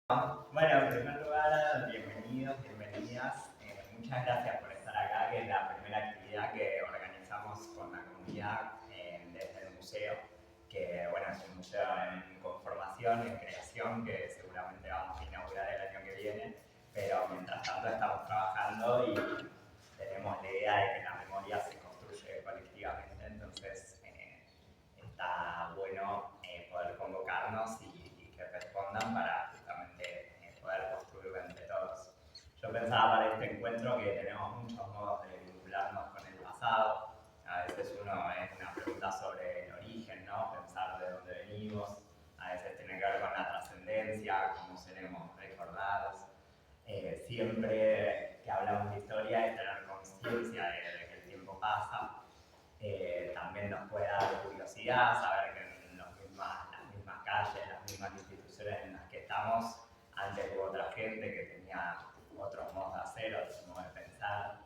Bueno, en primer lugar, bienvenidos, bienvenidas. Muchas gracias por estar acá, que es la primera actividad que organizamos con la comunidad desde el museo, que bueno, es un museo en conformación, en creación, que seguramente vamos a inaugurar el año que viene, pero mientras tanto estamos trabajando y tenemos la idea de que la memoria se construye colectivamente, entonces está bueno poder convocarnos y que respondan para justamente poder construirlo entre todos. Yo pensaba para este encuentro que tenemos muchos modos de vincularnos con el pasado. A veces uno es una pregunta sobre el origen, ¿no? Pensar de dónde venimos. A veces tiene que ver con la trascendencia, cómo seremos recordados. Siempre que hablamos de historia es tener conciencia de que el tiempo pasa. También nos puede dar curiosidad saber que en las mismas calles, las mismas instituciones en las que estamos, antes hubo otra gente que tenía otros modos de hacer, otros modos de pensar.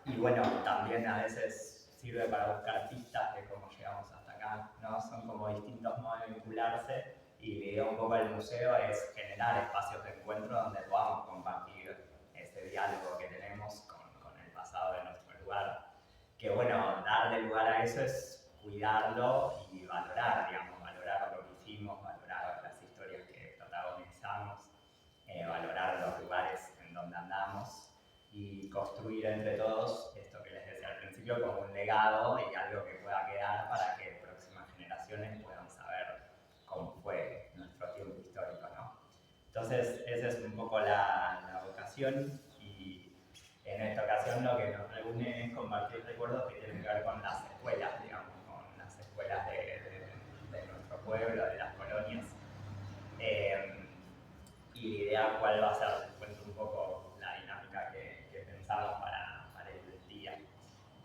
Y bueno, también a veces sirve para buscar pistas de cómo llegamos hasta acá, ¿no? Son como distintos modos de vincularse y la idea un poco del museo es generar espacios de encuentro donde podamos compartir ese diálogo que tenemos con el pasado de nuestro lugar. Que bueno, darle lugar a eso es cuidarlo y valorar, digamos, valorar lo que hicimos, valorar las historias que protagonizamos, valorar los lugares en donde andamos y construir entre todos esto que les decía al principio como un legado y algo que pueda quedar para que próximas generaciones puedan saber cómo fue nuestro tiempo histórico, ¿no? Entonces, esa es un poco la vocación y en esta ocasión lo que nos reúne es compartir recuerdos que tienen que ver con las escuelas, digamos, con las escuelas de nuestro pueblo, de las colonias. Y la idea cuál va a ser, les cuento un poco la dinámica que pensamos para el día.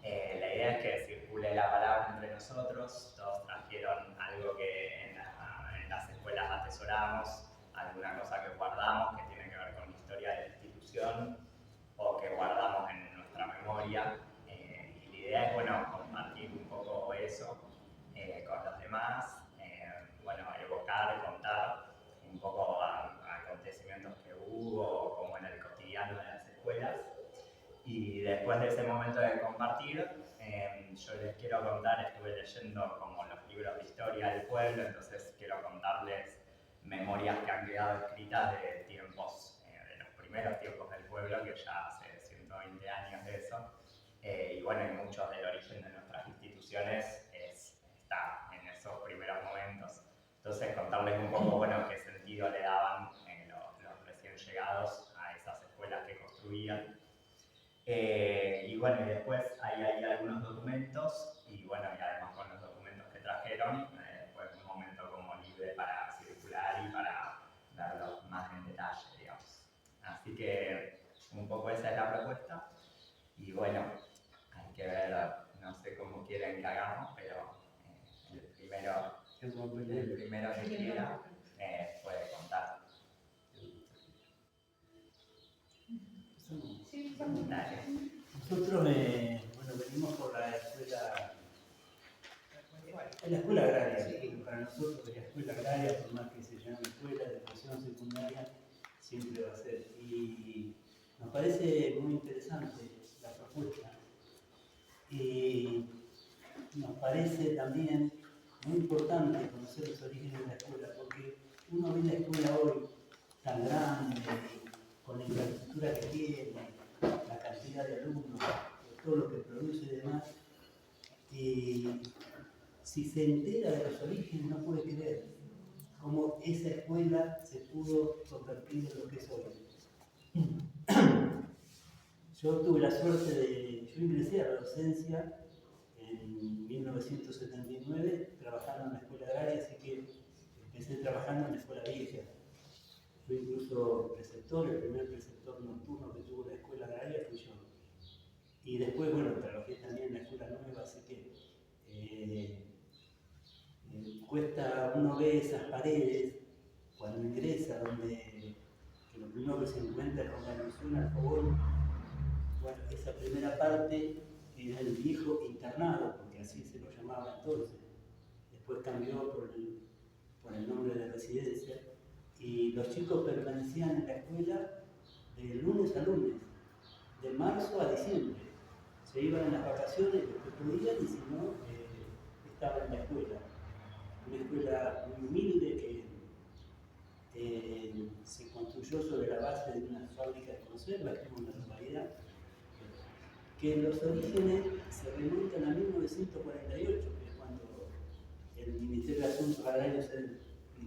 La idea es que circule la palabra entre nosotros, todos trajeron algo que en las escuelas atesoramos, alguna cosa que guardamos que tiene que ver con la historia de la institución o que guardamos en nuestra memoria. Y la idea es, bueno, compartir un poco eso con los demás, bueno, evocar, contar un poco a acontecimientos que hubo, como en el cotidiano de las escuelas. Y después de ese momento de compartir, yo les quiero contar, estuve leyendo como los libros de historia del pueblo, entonces quiero contarles memorias que han quedado escritas de tiempos, de los primeros tiempos del pueblo, que ya hace 120 años de eso. Y bueno, y muchos del origen de nuestras instituciones está en esos primeros momentos. Entonces contarles un poco, bueno, qué sentido le daban los recién llegados a esas escuelas que construían. Y bueno, y después hay algunos documentos, y bueno, y además con los documentos que trajeron, después un momento como libre para circular y para verlos más en detalle, digamos. Así que un poco esa es la propuesta, y bueno, hay que ver, no sé cómo quieren que hagamos, pero el primero que quiera puede contar. Dale. Nosotros bueno, venimos por la escuela agraria. Para nosotros la escuela agraria, por más que se llame escuela de educación secundaria, siempre va a ser. Y nos parece muy interesante la propuesta. Y nos parece también muy importante conocer los orígenes de la escuela, porque uno ve la escuela hoy tan grande, con la infraestructura que tiene, la cantidad de alumnos, todo lo que produce y demás, y si se entera de los orígenes no puede creer cómo esa escuela se pudo convertir en lo que es hoy. Yo tuve la suerte yo ingresé a la docencia en 1979 trabajando en la escuela agraria, así que empecé trabajando en la escuela vieja. Fui incluso preceptor, el primer preceptor nocturno que tuvo la escuela agraria fui yo. Y después, bueno, trabajé también en la escuela nueva, así que cuesta, uno ve esas paredes cuando ingresa, donde que lo primero que se encuentra es con la alusión al fogón. Bueno, esa primera parte era el viejo internado, porque así se lo llamaba entonces. Después cambió por el nombre de residencia. Y los chicos permanecían en la escuela de lunes a lunes, de marzo a diciembre. Se iban en las vacaciones los que podían y si no, estaban en la escuela. Una escuela muy humilde que se construyó sobre la base de una fábrica de conservas, que es una localidad, que en los orígenes se remontan a 1948, que es cuando el Ministerio de Asuntos Agrarios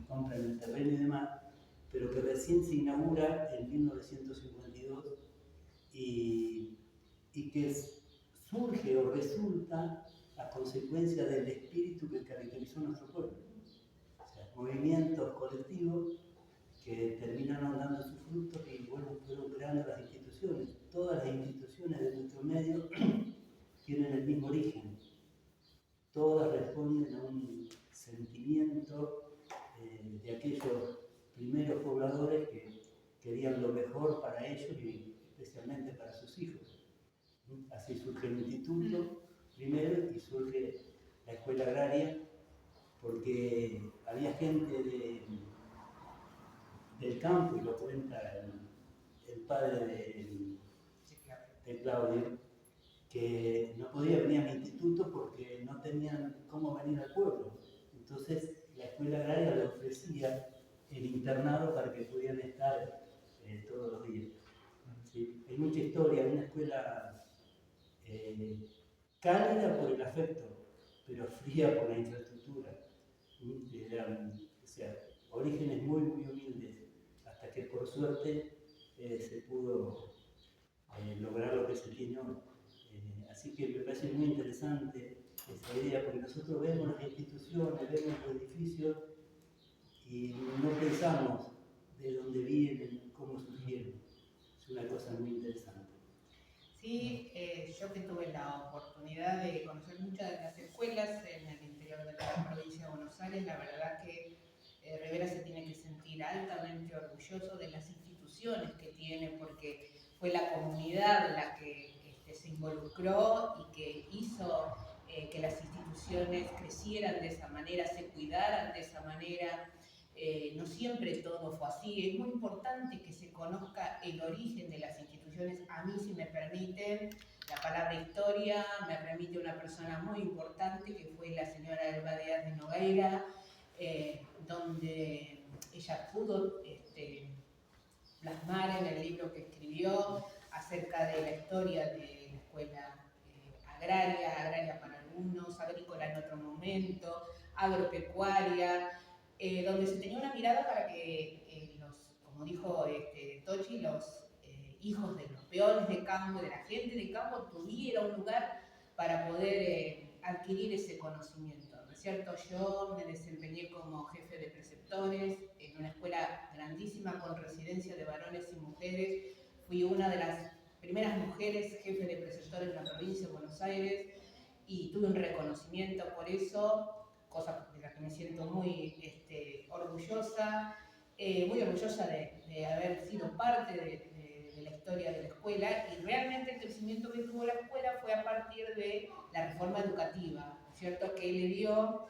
compra el terreno y demás, pero que recién se inaugura en 1952 y que surge o resulta a consecuencia del espíritu que caracterizó a nuestro pueblo. O sea, movimientos colectivos que terminaron dando sus frutos y bueno, fueron creando las instituciones. Todas las instituciones de nuestro medio tienen el mismo origen. Todas responden a un sentimiento de aquellos primeros pobladores que querían lo mejor para ellos y especialmente para sus hijos. Así surge el instituto primero y surge la escuela agraria, porque había gente del campo, y lo cuenta el padre de Claudio, que no podía venir al instituto porque no tenían cómo venir al pueblo. Entonces la escuela agraria le ofrecía el internado para que pudieran estar todos los días. ¿Sí? Hay mucha historia, una escuela cálida por el afecto, pero fría por la infraestructura. O sea, orígenes muy, muy humildes, hasta que por suerte se pudo lograr lo que se tiene hoy. Así que me parece muy interesante esa idea, porque nosotros vemos las instituciones, vemos los edificios y no pensamos de dónde vienen, cómo surgieron. Es una cosa muy interesante. Sí, yo que tuve la oportunidad de conocer muchas de las escuelas en el interior de la provincia de Buenos Aires, la verdad que Rivera se tiene que sentir altamente orgulloso de las instituciones que tiene, porque fue la comunidad la que se involucró y que hizo que las instituciones crecieran de esa manera, se cuidaran de esa manera. No siempre todo fue así. Es muy importante que se conozca el origen de las instituciones. A mí, si me permiten, la palabra historia me remite a una persona muy importante que fue la señora Elba Díaz de Nogueira, donde ella pudo plasmar en el libro que escribió acerca de la historia de la escuela agraria para algunos, agrícola en otro momento, agropecuaria, donde se tenía una mirada para que como dijo Tochi, los hijos de los peones de campo, de la gente de campo, tuviera un lugar para poder adquirir ese conocimiento, ¿no es cierto? Yo me desempeñé como jefe de preceptores en una escuela grandísima con residencia de varones y mujeres. Fui una de las primeras mujeres jefes de preceptores de la provincia de Buenos Aires y tuve un reconocimiento por eso, cosa de la que me siento muy orgullosa, de haber sido parte de la historia de la escuela, y realmente el crecimiento que tuvo la escuela fue a partir de la reforma educativa, ¿cierto? Que le dio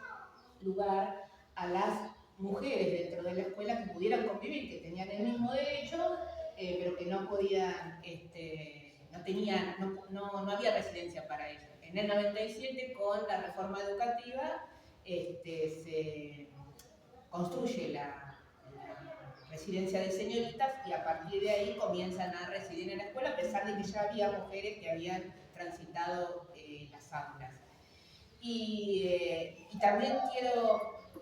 lugar a las mujeres dentro de la escuela que pudieran convivir, que tenían el mismo derecho, pero que no podían, no había residencia para ellos. En el 97, con la reforma educativa, se construye la residencia de señoritas y a partir de ahí comienzan a residir en la escuela, a pesar de que ya había mujeres que habían transitado las aulas. Y también quiero,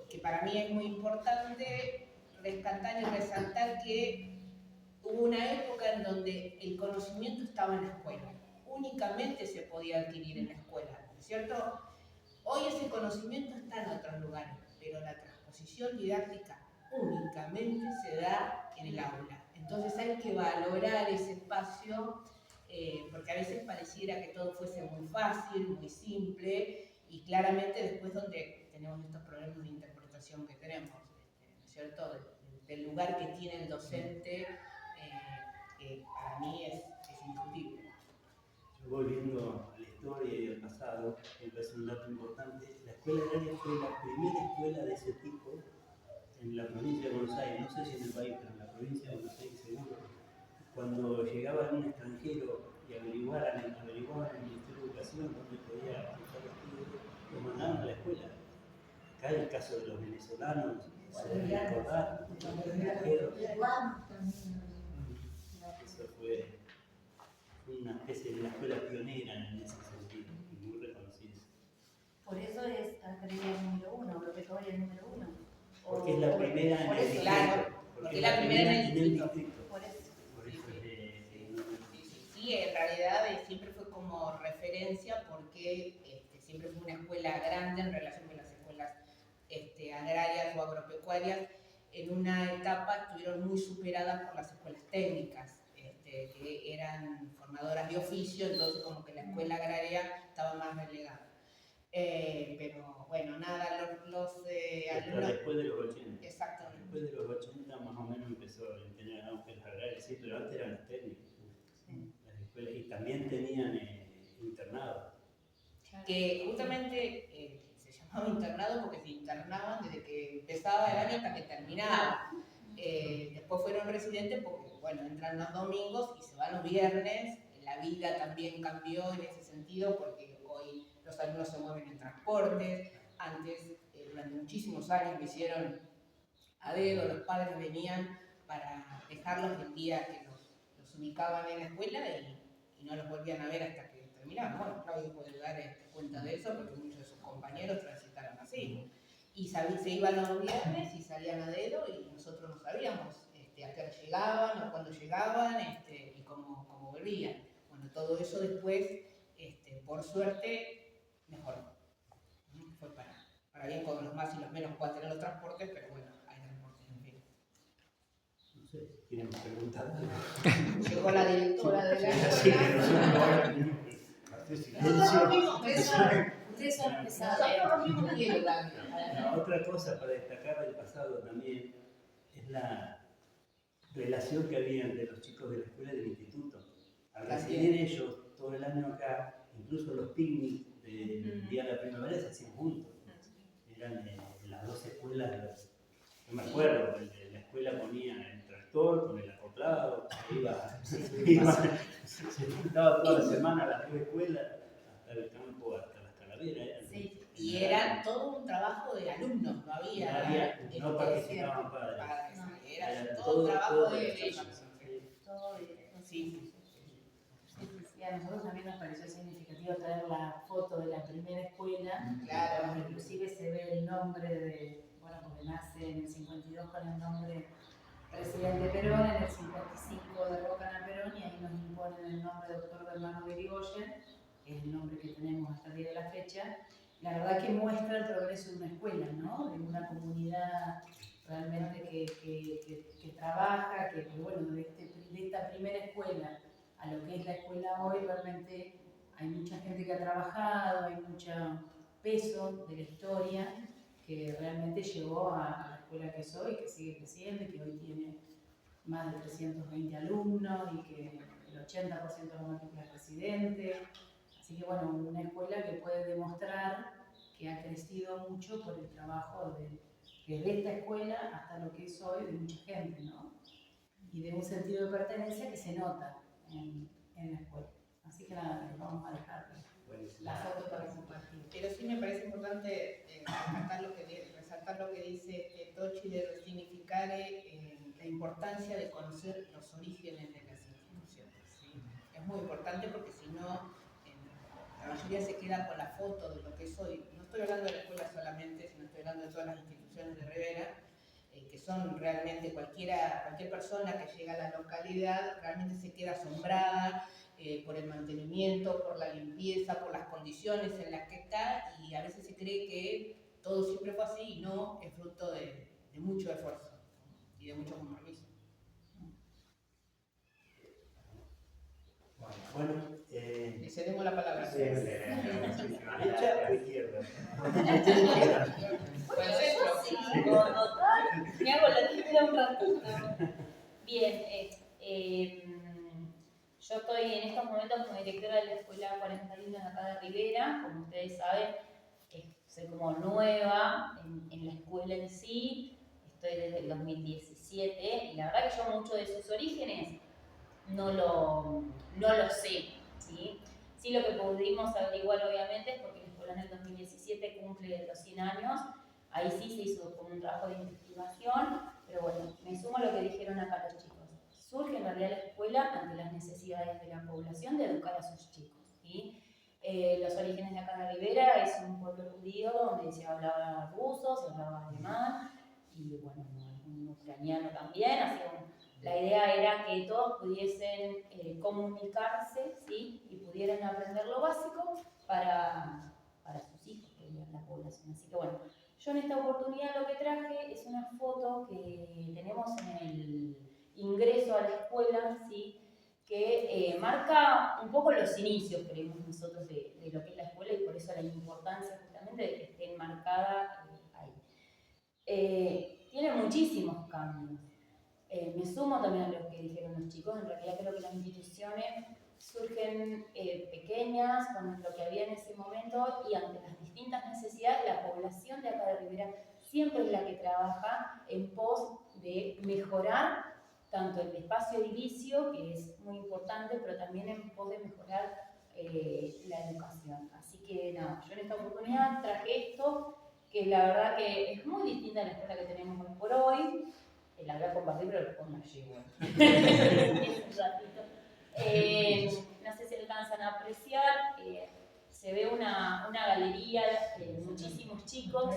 que para mí es muy importante, rescatar y resaltar que hubo una época en donde el conocimiento estaba en la escuela, únicamente se podía adquirir en la escuela, ¿cierto? Hoy ese conocimiento está en otros lugares, pero la transposición didáctica únicamente se da en el aula. Entonces hay que valorar ese espacio, porque a veces pareciera que todo fuese muy fácil, muy simple, y claramente después donde tenemos estos problemas de interpretación que tenemos, ¿no es cierto? Del lugar que tiene el docente, que para mí es indiscutible. Yo volviendo a la historia y al pasado, me parece un dato importante. La escuela agraria fue la primera escuela de ese tipo en la provincia de Buenos Aires, no sé si en el país, pero en la provincia de Buenos Aires seguro, cuando llegaba un extranjero y averiguaban en el Ministerio de Educación dónde podía cursar estudios, lo mandaban a la escuela. Acá el caso de los venezolanos, se debe recordar, los extranjeros. Eso fue una especie de una escuela pionera en ese sentido, y muy reconocida. Por eso es Academia número 1, agropecuaria número 1. Porque es la primera en el distrito. Claro, porque es la primera en el distrito. Por eso. Por eso Sí, en realidad siempre fue como referencia porque siempre fue una escuela grande en relación con las escuelas agrarias o agropecuarias. En una etapa estuvieron muy superadas por las escuelas técnicas, que eran formadoras de oficio, entonces como que la escuela agraria estaba más relegada. Pero bueno, nada, los alumnos... Después de los 80. Exactamente. Después de los 80 más o menos empezó a tener auge las agrarias, sí, pero antes eran las técnicas. Las escuelas, y también tenían internado. Que justamente se llamaba internado porque se internaban desde que empezaba el año hasta que terminaba. Después fueron residentes porque, bueno, entran los domingos y se van los viernes. La vida también cambió en ese sentido porque hoy los alumnos se mueven en transportes. Antes, durante muchísimos años, lo hicieron a dedo, los padres venían para dejarlos el día que los ubicaban en la escuela y no los volvían a ver hasta que terminaban. Bueno, Claudio puede dar cuenta de eso porque muchos de sus compañeros transitaron así. Y se iban los viernes y salían a dedo y nosotros no sabíamos a qué hora llegaban o cuándo llegaban y cómo volvían. Bueno, todo eso después, por suerte, mejoró. Fue para bien con los más y los menos puedan tener los transportes, pero bueno, hay transportes, en fin. No sé, ¿quieren preguntar? Llegó la directora de la Así que escuela. nosotros Ustedes son pesados. Nosotros rompimos hielo también. Otra cosa para destacar del pasado también es la relación que había entre los chicos de la escuela y del instituto. Al residir ellos todo el año acá, incluso los picnics del Día de la Primavera se hacían juntos. Eran las dos escuelas, yo me acuerdo, la escuela ponía el tractor con el acoplado, se juntaba toda la semana a las dos escuelas, hasta el campo, hasta las calaveras. Sí, y era todo un trabajo de alumnos, no había no participaban padres. Era todo trabajo de ellos. Todo bien. Sí. Y a nosotros también nos pareció significativo traer la foto de la primera escuela, Claro. donde inclusive se ve el nombre de, bueno, porque nace en el 52 con el nombre Presidente Perón, en el 55 derrocan a Perón y ahí nos imponen el nombre de Dr. Bernardo de Irigoyen, que es el nombre que tenemos hasta el día de la fecha. La verdad que muestra el progreso de una escuela, ¿no? De una comunidad realmente que trabaja, que bueno, de esta primera escuela a lo que es la escuela hoy, realmente hay mucha gente que ha trabajado, hay mucho peso de la historia que realmente llevó a la escuela que es hoy, que sigue creciendo y que hoy tiene más de 320 alumnos y que el 80% de la matrícula es residente. Así que bueno, una escuela que puede demostrar que ha crecido mucho por el trabajo desde esta escuela hasta lo que es hoy de mucha gente, ¿no? Y de un sentido de pertenencia que se nota en la escuela. Así que nada, les vamos a dejar la foto para compartir. Pero sí me parece importante resaltar lo que dice Tochi de resignificar la importancia de conocer los orígenes de las instituciones. ¿Sí? Es muy importante porque si no, la mayoría se queda con la foto de lo que es hoy. No estoy hablando de la escuela solamente, sino estoy hablando de todas las instituciones de Rivera, que son realmente cualquier persona que llega a la localidad realmente se queda asombrada por el mantenimiento, por la limpieza, por las condiciones en las que está, y a veces se cree que todo siempre fue así y no, es fruto de mucho esfuerzo y de mucho compromiso. Bueno, Le cedemos la palabra. derecha o izquierda. Bueno, eso Sí, me hago la libra un ratito. Bien, yo estoy en estos momentos como directora de la Escuela 41 de acá de Rivera. Como ustedes saben, soy como nueva en la escuela en sí. estoy desde el 2017 y la verdad que yo mucho de sus orígenes no lo sé, ¿sí? Sí, lo que pudimos averiguar obviamente es porque la escuela en el 2017 cumple los 100 años, ahí sí se hizo como un trabajo de investigación, pero bueno, me sumo a lo que dijeron acá los chicos. Surge en realidad la escuela ante las necesidades de la población de educar a sus chicos, ¿sí? Los orígenes de acá de Rivera es un pueblo judío donde se hablaba ruso, se hablaba alemán y bueno, un ucraniano también, así que la idea era que todos pudiesen comunicarse, ¿sí? Y pudieran aprender lo básico para sus hijos, que viven la población. Así que bueno, yo en esta oportunidad lo que traje es una foto que tenemos en el ingreso a la escuela, ¿sí? Que marca un poco los inicios, creemos nosotros, de lo que es la escuela y por eso la importancia justamente de que esté enmarcada ahí. Tiene muchísimos cambios. Me sumo también a lo que dijeron los chicos, en realidad creo que las instituciones surgen pequeñas con lo que había en ese momento y ante las distintas necesidades, la población de acá de Rivera siempre es la que trabaja en pos de mejorar tanto el espacio edilicio, que es muy importante, pero también en pos de mejorar la educación. Así que nada, yo en esta oportunidad traje esto, que la verdad que es muy distinta a la escuela que tenemos hoy por hoy. La voy a compartir, pero después me llevo. Un ratito. No sé si alcanzan a apreciar, se ve una galería de muchísimos chicos.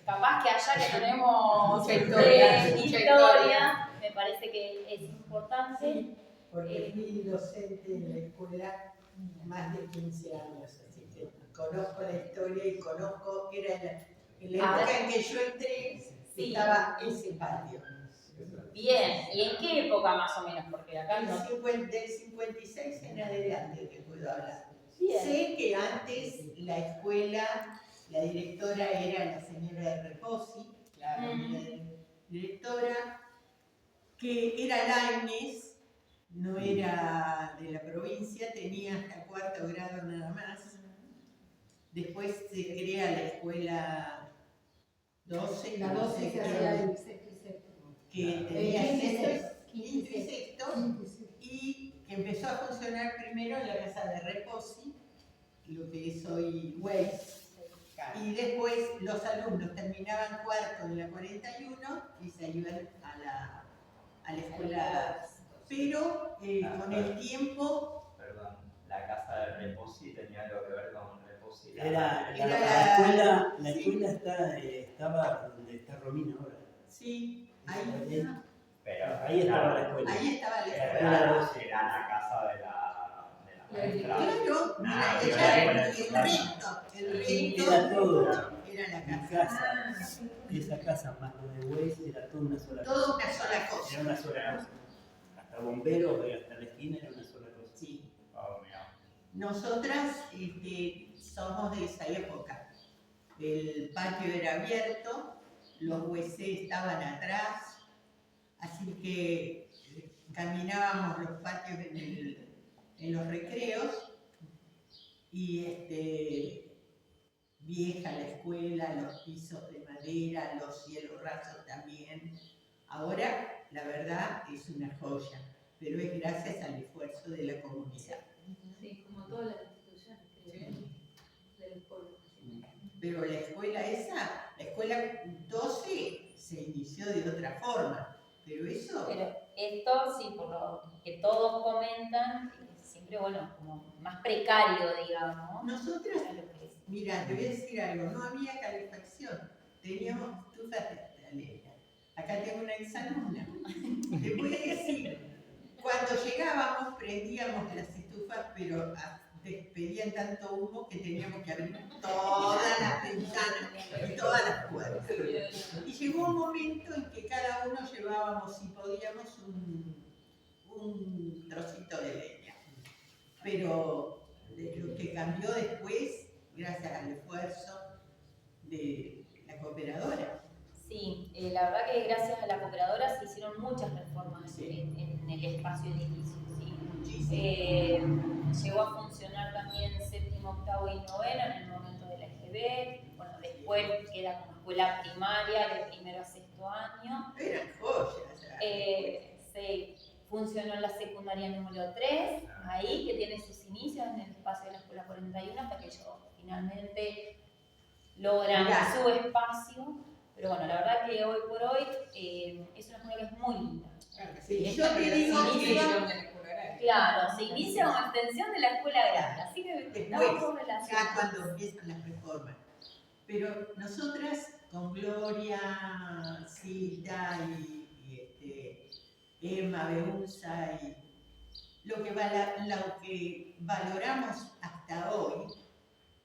Capaz que allá que tenemos Mucha historia, me parece que es importante. Porque fui docente en la escuela más de 15 años, así que conozco la historia y conozco, era en la época en que yo entré, Sí. estaba ese patio. Bien, ¿y en qué época más o menos? Porque acá no. Del 56 en adelante te puedo hablar. Bien. Sé que antes la escuela, la directora era la señora de Reposi, la directora, que era Lainez, no era de la provincia, tenía hasta cuarto grado nada más. Después se crea la escuela 12, La 12 se hacía el sexto y séptimo. que tenía Quinto y sexto, y que empezó a funcionar primero en la casa de Reposi, lo que es hoy Weiss. Y después los alumnos terminaban cuarto en la 41 y se iban a la escuela. Pero con el tiempo... Perdón, la casa de Reposi tenía algo que ver con Reposi. La escuela estaba donde está Romina ahora. Sí, Pero ahí estaba la escuela. ahí estaba la escuela. Era la casa de la maestra. Claro, Ah, el resto Era todo. era la Mi casa. casa, esa casa más lo de Weiss era toda una sola cosa. Toda una sola cosa. Era una sola cosa. Hasta bomberos, hasta la esquina era una sola cosa. Sí. Oh, mira. Nosotras somos de esa época. El patio era abierto, los WC estaban atrás, así que caminábamos los patios en los recreos y vieja la escuela, los pisos de madera, los cielos rasos también. Ahora, la verdad, es una joya, pero es gracias al esfuerzo de la comunidad. Sí, como todas las instituciones del pueblo. Pero la escuela la escuela 12 se inició de otra forma, pero eso... Pero esto, sí, por lo que todos comentan, es siempre, bueno, como más precario, digamos. Nosotros, a lo que es. mira, te voy a decir algo, no había calefacción, teníamos estufas de leña. Acá tengo una exalumna. Te voy a decir, cuando llegábamos prendíamos las estufas, pero despedían tanto humo que teníamos que abrir todas las ventanas y todas las puertas. Y llegó un momento en que cada uno llevábamos, si podíamos, un trocito de leña. Pero lo que cambió después, gracias al esfuerzo de la cooperadora. Sí, la verdad que gracias a la cooperadora se hicieron muchas reformas en el espacio edilicio. Llegó a funcionar también séptimo, octavo y noveno en el momento de la EGB. Bueno, después después queda como escuela primaria de primero a sexto año. Eran joyas. Se funcionó en la secundaria número 3, ahí que tiene sus inicios en el espacio de la escuela 41, hasta que ellos finalmente logran su espacio. Pero bueno, la verdad que hoy por hoy es una escuela que es muy linda. Claro que Sí, yo te digo que Claro, se inicia una extensión de la escuela agraria, así que estamos después, ya relacionados. cuando empiezan las reformas. Pero nosotras, con Gloria, Silda y Emma, Beunza, y lo que valoramos hasta hoy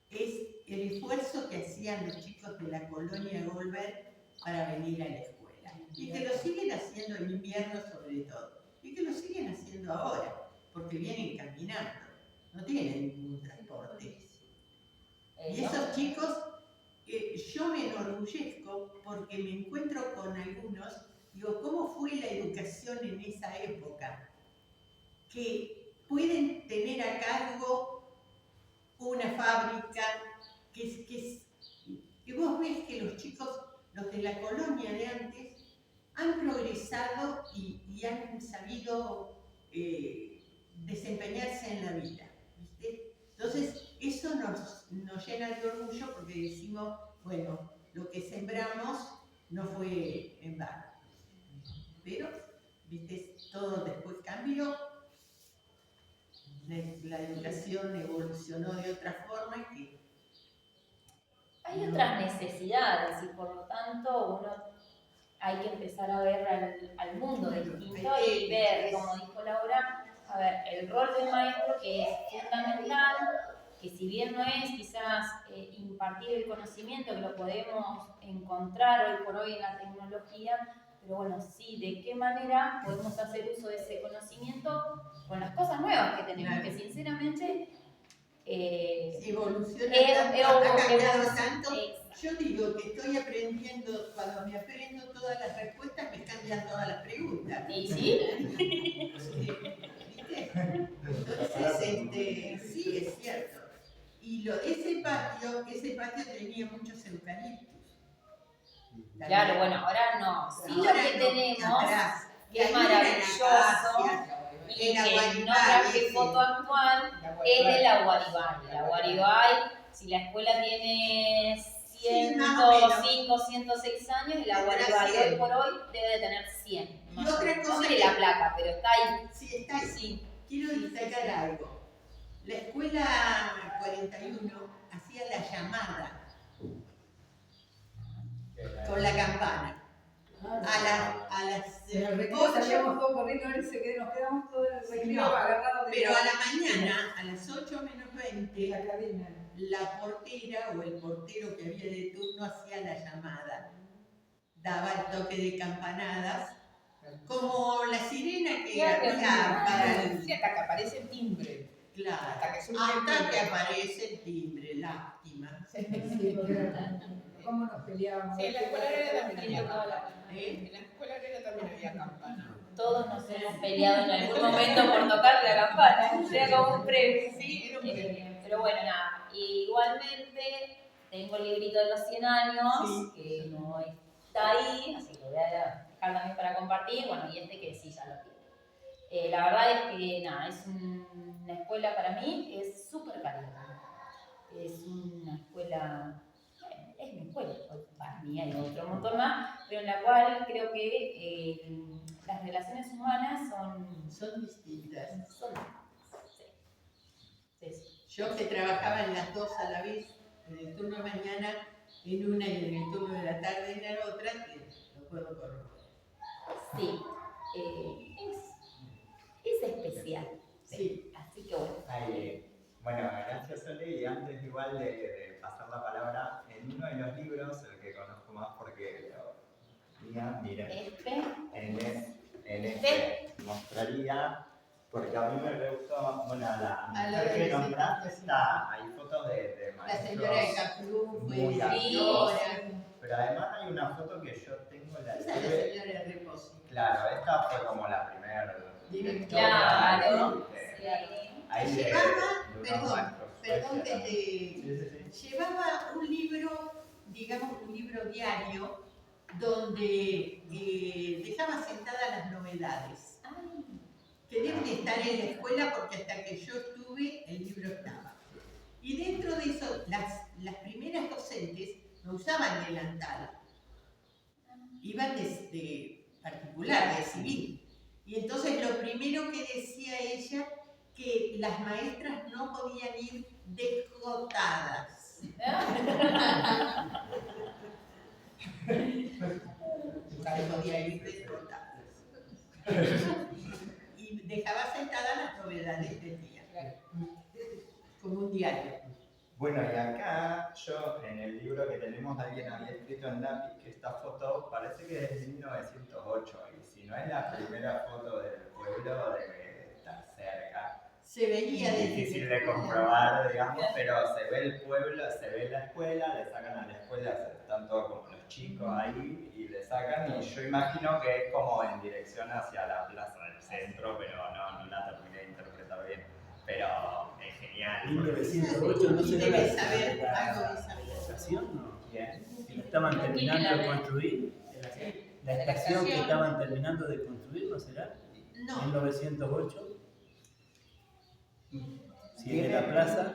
es el esfuerzo que hacían los chicos de la colonia Goldberg para venir a la escuela. Y que lo siguen haciendo en invierno sobre todo. Y que lo siguen haciendo ahora, porque vienen caminando. No tienen ningún transporte. Y esos chicos, yo me enorgullezco porque me encuentro con algunos, digo, ¿cómo fue la educación en esa época? Que pueden tener a cargo una fábrica, que vos ves que los chicos, los de la colonia de antes, han progresado y han sabido desempeñarse en la vida, ¿viste? Entonces, eso nos llena de orgullo porque decimos, bueno, lo que sembramos no fue en vano. Pero, ¿viste? Todo después cambió. La educación evolucionó de otra forma que Hay otras necesidades y por lo tanto uno hay que empezar a ver al mundo distinto y ver, como dijo Laura, a ver, el rol del maestro que es fundamental, que si bien no es quizás impartir el conocimiento que lo podemos encontrar hoy por hoy en la tecnología, pero bueno, sí, de qué manera podemos hacer uso de ese conocimiento con las cosas nuevas que tenemos, que sinceramente evoluciona tanto, ha cambiado tanto. Exacto. Yo digo que estoy aprendiendo, cuando me aprendo todas las respuestas, me cambian todas las preguntas. ¿Y sí? ¿Viste? Entonces, sí, es cierto. Y ese patio tenía muchos eucaliptos. Claro, bueno, ahora no. Sí, lo Ahora que no, tenemos, atrás. que es maravilloso, y que no traje foto actual, es de la Guaribay. La Guaribay, si la escuela tiene 105, 106 años, la Guaribay hoy por hoy debe de tener 100. Y otra cosa no mire que- la placa, pero está ahí. Sí, está ahí. Sí. Quiero destacar algo. La escuela 41 hacía la llamada con la campana. A las En el recreo 8, salíamos todos corriendo a ver si nos quedamos todos en el recreo No, agarrados de pero a la mañana, a las 8 menos de 20, la cadena. la portera o el portero que había de turno hacía la llamada. Daba el toque de campanadas, como la sirena que había para el... Sí, hasta que aparece el timbre. Claro, Hasta que surge el hasta que timbre. aparece el timbre, lástima. Sí, porque cómo nos peleábamos. Sí, en la escuela agraria también había Sí, campana. ¿Eh? En la escuela agraria también había campana. Todos nos hemos peleado en algún momento por tocar la campana, sea como un premio. Sí, era un premio. Pero bueno, nada, igualmente tengo el librito de los 100 años, Sí. que no está ahí, así que lo voy a dejar también para compartir, bueno, y este que sí ya lo tiene. La verdad es que nada, es una escuela para mí, es súper cálida. Es una escuela, bueno, es mi escuela, para mí hay otro montón más, pero en la cual creo que las relaciones humanas Son distintas. sí. Yo que trabajaba en las dos a la vez, en el turno mañana en una y en el turno de la tarde en la otra, lo puedo corroborar. Sí, es especial. Sí. Así que bueno. Bueno, gracias Sole, y antes igual de pasar la palabra, en uno de los libros, el que conozco más porque lo tenía, miren, en este mostraría, porque a mí me gustó, bueno, la mujer que nombraste, hay fotos de La maestros señora de Caflú fue muy directora. pero además hay una foto que yo tengo, la Esa es la señora de Reposi. claro, esta fue como la primera directora. Claro. de- Sí. ahí de- Llevaba, de unos perdón, maestros perdón que suecios, te... sí, sí, sí. Llevaba un libro digamos, un libro diario donde dejaba sentadas las novedades que deben de estar en la escuela porque hasta que yo estuve el libro estaba. Y dentro de eso, las primeras docentes no usaban delantal, iban de particular, de civil. Y entonces lo primero que decía ella, que las maestras no podían ir descotadas. No podían ir descotadas. Y dejaba sentadas las novedades del día, como un diario. Bueno, y acá yo en el libro que tenemos alguien había escrito en lápiz que esta foto parece que es de 1908 y si no es la primera foto del pueblo debe estar cerca. Se veía Es desde difícil de comprobar, digamos, pero se ve el pueblo, se ve la escuela, le sacan a la escuela, están todos como los chicos ahí y le sacan y yo imagino que es como en dirección hacia la plaza del centro, pero no la terminé de interpretar bien. Pero es genial. 1908 no se debe debe saber algo de la esa vida. estación, ¿no? Bien. Que la estaban terminando de construir. La estación que estaban terminando de construir, ¿no será? No, 1908. Si es de la plaza,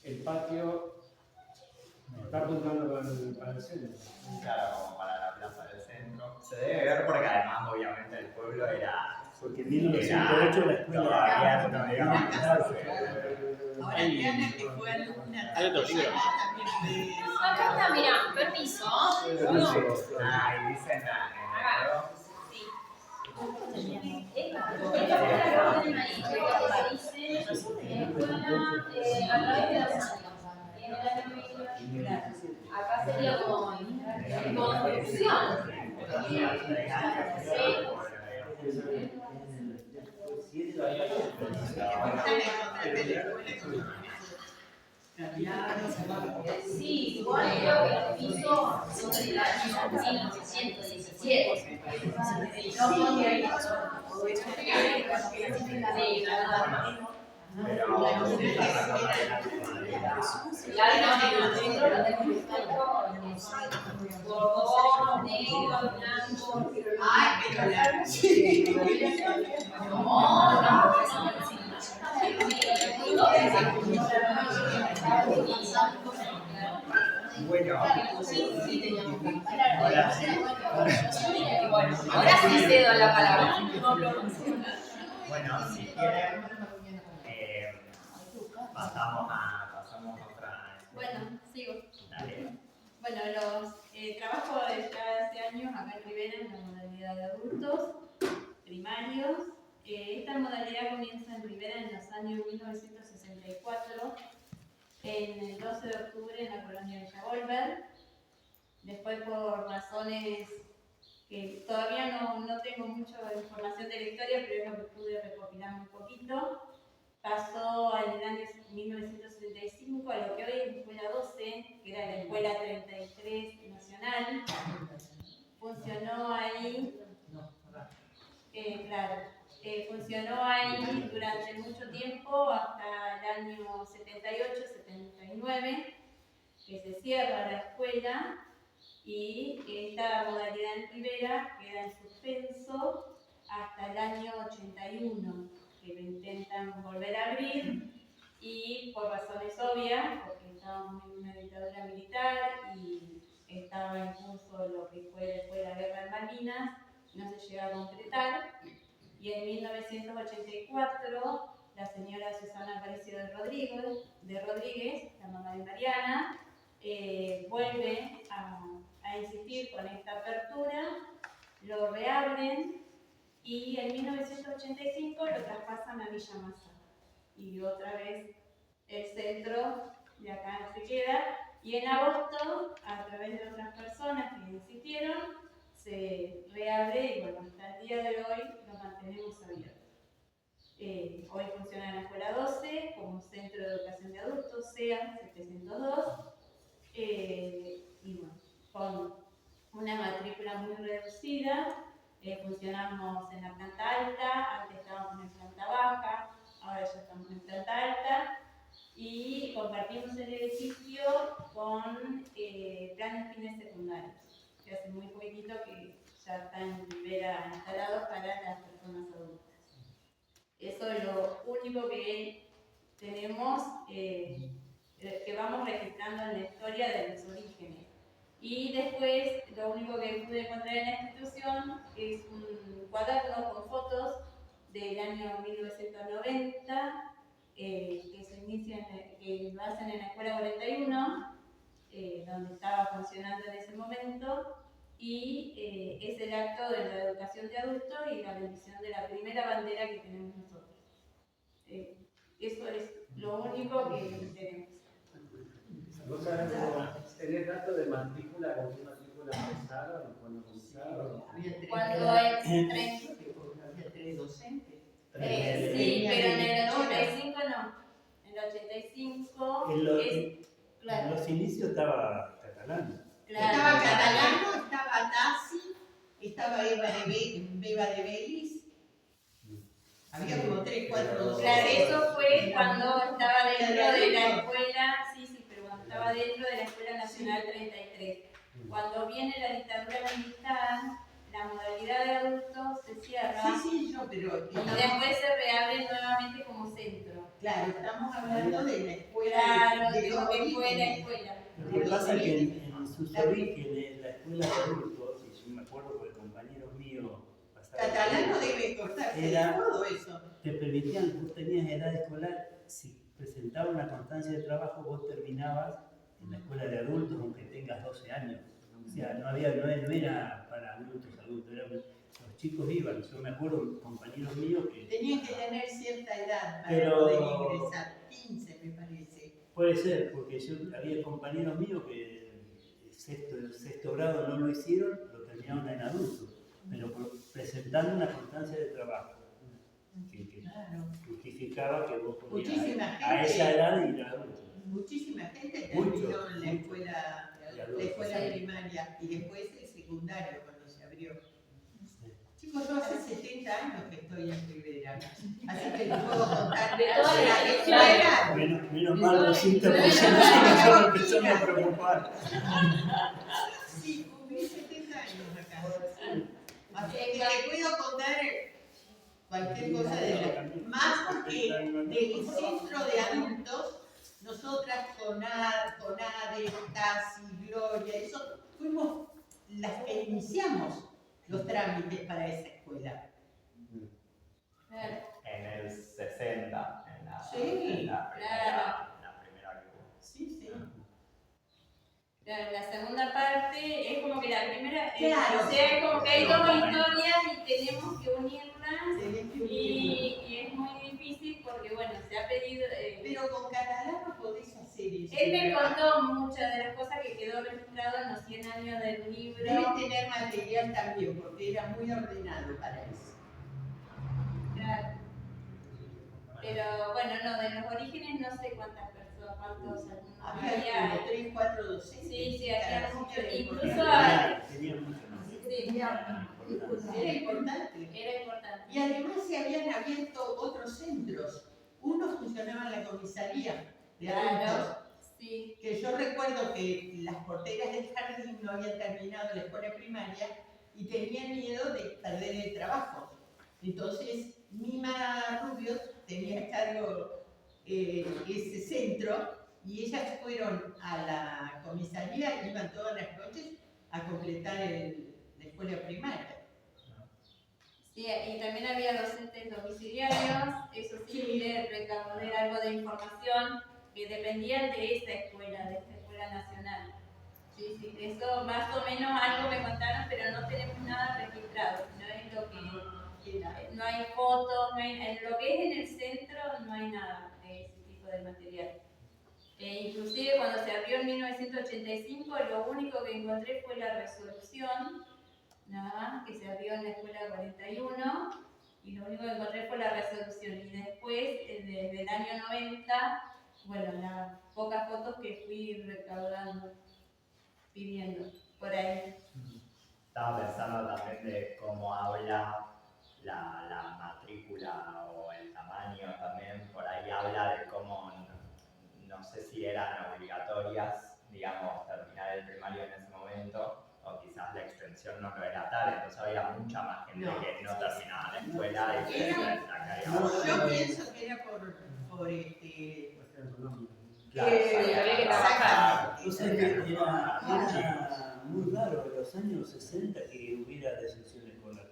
El patio está apuntando para el centro. Claro, como para la plaza del centro. Se debe ver porque además obviamente el pueblo era porque en 1908 la escuela era abierto, digamos. ahora Diana que fue alumna Hay otro libro. también No, acá está, mira, permiso. No. Ah, y dicen en Sí. Esta fue la que ponen ahí, que dice escuela a través de la música. Y en el año acá sería como construcción. Sí, igual creo que lo hizo sobre el año 1917. No podía ir. Sí, claro. Bordón, negro, blanco. Ay, pero la... Bueno, Ahora sí cedo la palabra. bueno, si quieren, pasamos a otra. Bueno, sigo. Dale. Bueno, trabajo ya hace años acá en Rivera en la modalidad de adultos primarios. Esta modalidad comienza en Rivera en los años 1964, en el 12 de octubre en la colonia Villa Volver. Después, por razones que todavía no tengo mucha información de la historia, pero es lo que pude recopilar un poquito, pasó en el año 1975 a lo que hoy es la Escuela 12, que era la Escuela 33 Nacional. Funcionó ahí, funcionó ahí durante mucho tiempo, hasta el año 78-79, que se cierra la escuela y esta modalidad en Rivera queda en suspenso hasta el año 81. Que lo intentan volver a abrir y por razones obvias, porque estábamos en una dictadura militar y estaba en curso lo que fue después la guerra de Malvinas, no se llega a concretar. Y en 1984 la señora Susana Aparicio de Rodríguez, la mamá de Mariana, vuelve a insistir con esta apertura, lo reabren y en 1985 lo traspasan a Villa Masa. Y otra vez el centro de acá se queda. Y en agosto, a través de otras personas que insistieron, se reabre y bueno, hasta el día de hoy lo mantenemos abierto. Hoy funciona en la Escuela 12 como Centro de Educación de Adultos, SEA 702. Y bueno, con una matrícula muy reducida. Funcionamos en la planta alta, antes estábamos en planta baja, ahora ya estamos en planta alta y compartimos el edificio con planes fines secundarios, que hace muy poquitito que ya están en Rivera instalados para las personas adultas. Eso es lo único que tenemos, que vamos registrando en la historia de los orígenes. Y después, lo único que pude encontrar en la institución es un cuaderno con fotos del año 1990, que se inicia que lo hacen en la Escuela 41, donde estaba funcionando en ese momento, y es el acto de la educación de adultos y la bendición de la primera bandera que tenemos nosotros. Eso es lo único que tenemos. ¿Vos tenés datos de matrícula? ¿Con qué matrícula empezaron? ¿Cuándo comenzaron? Cuando había tres docentes. sí, pero en el 85 no. En el 85 En los inicios estaba catalán. Estaba Catalano, estaba Tassi, estaba Eva de Belis. Había como 3, 4 docentes. Claro, eso fue cuando estaba dentro de la escuela, sí, pero cuando estaba dentro de la Escuela Nacional 33. Cuando viene la dictadura militar, la modalidad de adultos se cierra. Sí, pero... Y después se reabre nuevamente como centro. Claro, estamos hablando de la escuela. Claro, de de lo que fue la escuela. Lo que pasa es que en sus orígenes, la escuela de adultos, y yo me acuerdo que compañeros míos pasaban. Catalán no debe cortarse de todo eso. Te permitían, vos tenías edad escolar, si presentabas una constancia de trabajo, vos terminabas en la escuela de adultos, aunque tengas 12 años. O sea, no era para adultos, los chicos iban. Yo me acuerdo compañeros míos que... Tenían que tener cierta edad para Pero... poder ingresar, 15 me parece. Puede ser, porque había compañeros míos que el sexto grado no lo hicieron, lo terminaron en adultos, pero presentando una constancia de trabajo que justificaba que vos podías a esa edad ir a adultos. Muchísima gente terminó en la escuela primaria y después el secundario cuando se abrió. Chicos, yo hace 70 años que estoy en Rivera, así que les puedo contar de toda la escuela. Menos mal, Rosita, porque si no se me empezó a preocupar. Sí, cumplí 70 años acá. Así que te puedo contar cualquier cosa de la... Más porque del centro de adultos, nosotras con Ade, Tassi, Gloria, eso fuimos las que iniciamos los trámites para esa escuela. En el 60, en la primera que hubo. Sí. Claro, la segunda parte es como que la primera, Claro. O sea, es como que hay dos historias y tenemos que unirlas y es muy difícil porque, bueno, se ha pedido... Pero con catalán no podés hacer eso. Él me contó muchas de las cosas que quedó registrado en los 100 años del libro. Debe tener material también, porque era muy ordenado para eso. Claro. Pero bueno, no, de los orígenes no sé cuántas personas, cuántos Había como 3, 4 docentes. Sí, había muchos. Incluso Tenía mucho más. Era importante. Era importante. Y además se habían abierto otros centros. Uno funcionaba en la comisaría de adultos. Sí. Que yo recuerdo que las porteras del jardín no habían terminado la escuela primaria y tenían miedo de perder el trabajo. Entonces, Mima Rubio tenía a cargo ese centro y ellas fueron a la comisaría y iban todas las noches a completar la escuela primaria. Sí, y también había docentes domiciliarios, eso sí, pude recabar algo de información que dependían de esta escuela nacional. Sí, eso más o menos algo me contaron, pero no tenemos nada registrado, no es lo que no hay fotos, en lo que es en el centro no hay nada de ese tipo de material. Inclusive cuando se abrió en 1985, lo único que encontré fue la resolución, que se abrió en la escuela 41, y lo único que encontré fue la resolución. Y después, desde el año 90, bueno, las pocas fotos que fui recaudando, pidiendo por ahí. Estaba pensando también de cómo habla la matrícula o el tamaño también, por ahí habla de cómo, no sé si eran obligatorias, digamos, queríamos terminar el primario en ese momento, o quizás la extensión no lo era tal, entonces había mucha más gente que no terminaba la escuela y que la que había ahora. Yo pienso que era por Claro, había que trabajar. O sea que era muy raro en los años 60 que hubiera deserción escolar.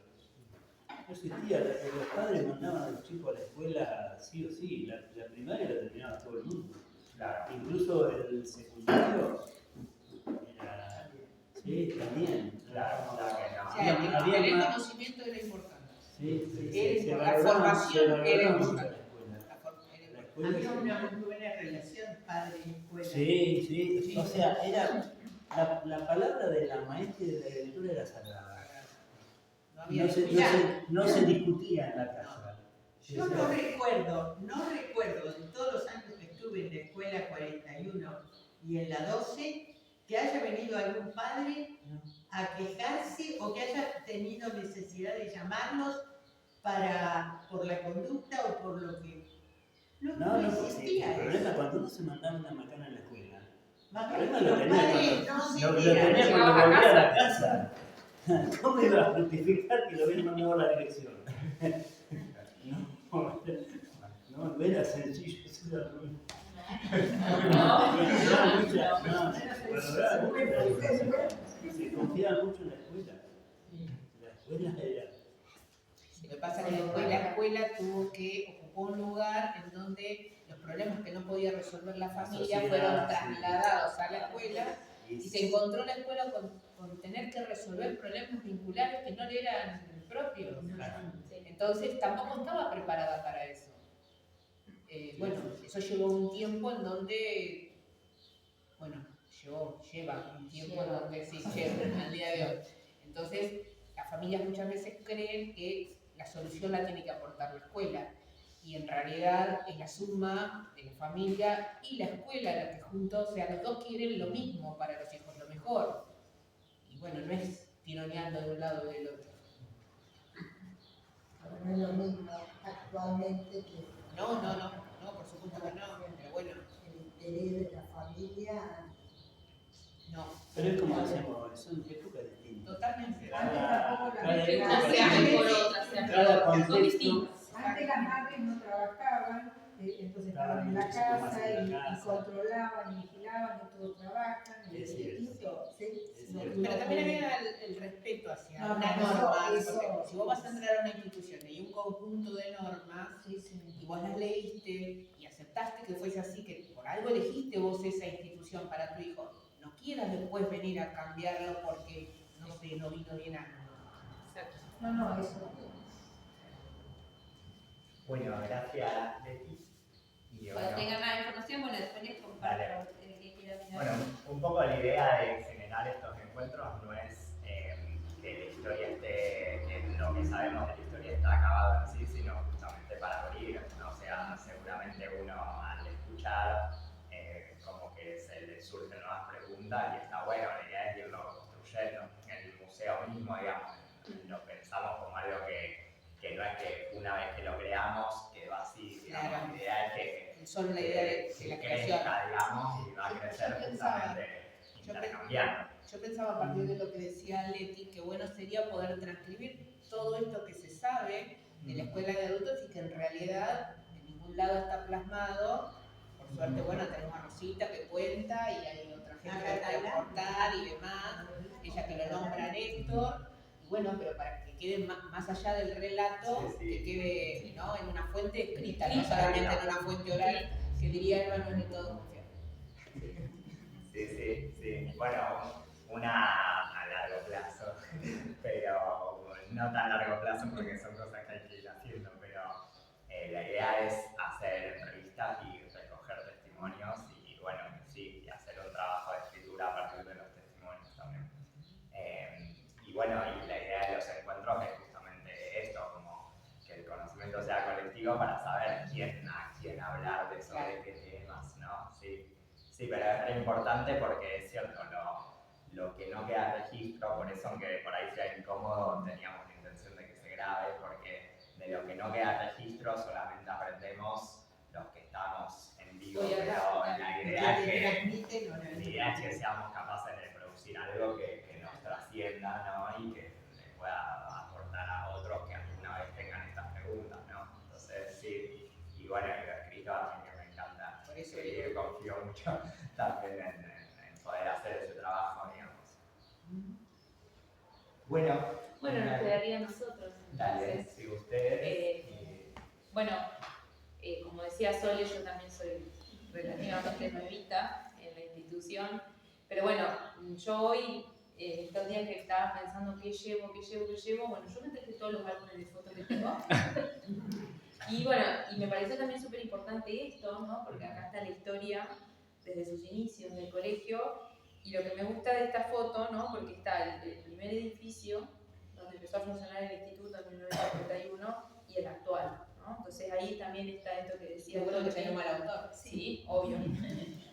No existía, los padres mandaban a los chicos a la escuela sí o sí, la primaria la terminaba todo el mundo. Claro. Incluso el secundario era, sí, también. Claro, ya que no. O sea, que Había tener más- conocimiento era importante. Sí, La valoraba- formación se valoraba era mucho importante. la escuela. La La escuela había se- una muy buena relación padre-escuela. Sí, o sea, era la palabra de la maestra y de la directora era sagrada. No había No se discutía en la casa. Yo no recuerdo en todos los años que estuve en la escuela 41 y en la 12 que haya venido algún padre a quejarse o que haya tenido necesidad de llamarlos por la conducta o por lo que no existía El problema eso. cuando uno se mandaba una macana en la escuela. Más El problema bien, lo los tenía padres cuando, no se lo enteran. tenía cuando Llegabas a volvía a casa. la casa. ¿Cómo iba a justificar que lo había mandado a la dirección? No era sencillo, eso era muy... Se confiaba mucho en la escuela. La escuela era... Lo que pasa es que después la escuela ocupó un lugar en donde los problemas que no podía resolver la familia sociedad, fueron sí. trasladados a la escuela y se encontró la escuela con tener que resolver problemas vinculares que no le eran propios. Entonces tampoco estaba preparada para eso. Bueno, eso llevó un tiempo en donde, bueno, lleva un tiempo en donde sí, lleva al día de hoy. Entonces, las familias muchas veces creen que la solución la tiene que aportar la escuela. Y en realidad es la suma de la familia y la escuela la que juntos, o sea, los dos quieren lo mismo para los hijos, lo mejor. Y bueno, no es tironeando de un lado o del otro. Pero no es lo mismo actualmente que No, por supuesto que no, pero bueno, el interés de la familia. no, Pero es como decíamos, son épocas distintas. totalmente. Antes tampoco Cada la época No se hacen por otras, se hacen por cada otras. Son contexto. distintas. Antes las madres no trabajaban, entonces estaban en la Estaban muchísimo más casa en y la casa. controlaban y vigilaban y todos trabajan, y Es es cierto. distinto. Sí, Es no, cierto. no Pero también puede- había el respeto hacia No, una no, norma, eso- porque si vos vas a entrar a una institución y hay un conjunto de normas Sí, sí. y vos las leíste y aceptaste que fuese así, que por algo elegiste vos esa institución para tu hijo, no quieras después venir a cambiarlo porque, no sé, no vino bien algo. Exacto. No, eso. Bueno, gracias, Leti. Y Cuando bueno, tengan más información, bueno, después les comparto Dale. el que quiera mirar. bueno, un poco la idea de generar estos encuentros no es que la historia esté, en lo que sabemos de la historia está acabado en sí, sino justamente para abrir, ¿no? O sea, seguramente uno al escuchar como que se le surgen nuevas preguntas y está bueno, la idea es irlo construyendo. El museo mismo, digamos, lo pensamos como algo que no es que una vez que lo creamos quedó así, digamos, Claro. la idea es que Solo la idea de la creación. crezca, digamos, y va a crecer justamente intercambiando. Yo pensaba a partir de lo que decía Leti, que bueno sería poder transcribir todo esto que se sabe de la escuela de adultos y que en realidad en ningún lado está plasmado. Por suerte, bueno, tenemos a Rosita que cuenta y hay otra gente que puede aportar y demás. Ella que lo nombra Néstor. Y bueno, pero para que quede más allá del relato, Sí, sí. que quede, ¿no?, en una fuente escrita, no solamente en una fuente oral, que diría Eva, no es de todo confiar. Sí. Bueno, una a largo plazo, pero no tan largo plazo porque son cosas que hay que ir haciendo, pero la idea es hacer entrevistas y recoger testimonios y bueno, sí, y hacer un trabajo de escritura a partir de los testimonios también. Y bueno, y la idea de los encuentros es justamente esto, como que el conocimiento sea colectivo para saber a quién hablar de sobre qué temas, ¿no? Sí, pero es importante porque es cierto, lo que no queda registro, por eso aunque por ahí sea incómodo, teníamos la intención de que se grabe, porque de lo que no queda registro solamente aprendemos los que estamos en vivo, Voy a pero la idea es que transmiten o no. idea es que seamos capaces de producir algo que nos trascienda, ¿no? Y que le pueda aportar a otros que alguna vez tengan estas preguntas, ¿no? Entonces, sí, y bueno, y lo escrito a mí que me encanta. Por eso Y confío mucho también en poder hacer ese trabajo, digamos. Bueno, Nos quedaría a nosotros. dale, Entonces, si ustedes. bueno, como decía Sole, yo también soy relativamente nuevita en la institución, pero bueno, yo hoy, estos días que estaba pensando qué llevo, bueno, yo me traje todos los álbumes de fotos que tengo. Y bueno, y me pareció también súper importante esto, ¿no? Porque acá está la historia desde sus inicios del colegio, y lo que me gusta de esta foto, ¿no? Porque está el primer edificio donde empezó a funcionar el instituto en 1931 y el actual, ¿no? Entonces ahí también está esto que decía. Seguro que tenemos al autor. Sí, obvio.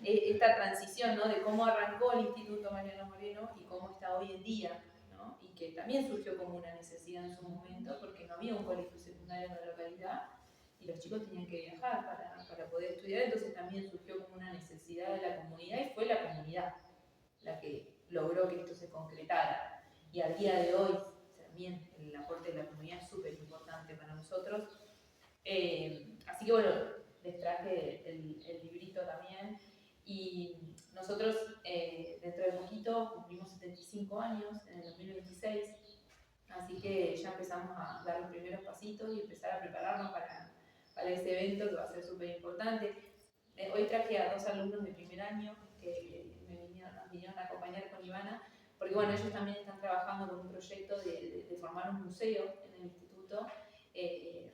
Esta transición, ¿no? De cómo arrancó el Instituto Mariano Moreno y cómo está hoy en día, ¿no? Y que también surgió como una necesidad en su momento porque no había un colegio secundario en la localidad y los chicos tenían que viajar para poder estudiar, entonces también surgió como una necesidad de la comunidad y fue la comunidad la que logró que esto se concretara. Y al día de hoy también el aporte de la comunidad es súper importante para nosotros. Así que bueno, les traje el librito también. Y nosotros dentro de poquito cumplimos 75 años en el 2026, así que ya empezamos a dar los primeros pasitos y empezar a prepararnos para ese evento que va a ser súper importante. Hoy traje a 2 alumnos de primer año que nos vinieron a acompañar con Ivana, porque bueno, ellos también están trabajando con un proyecto de formar un museo en el instituto,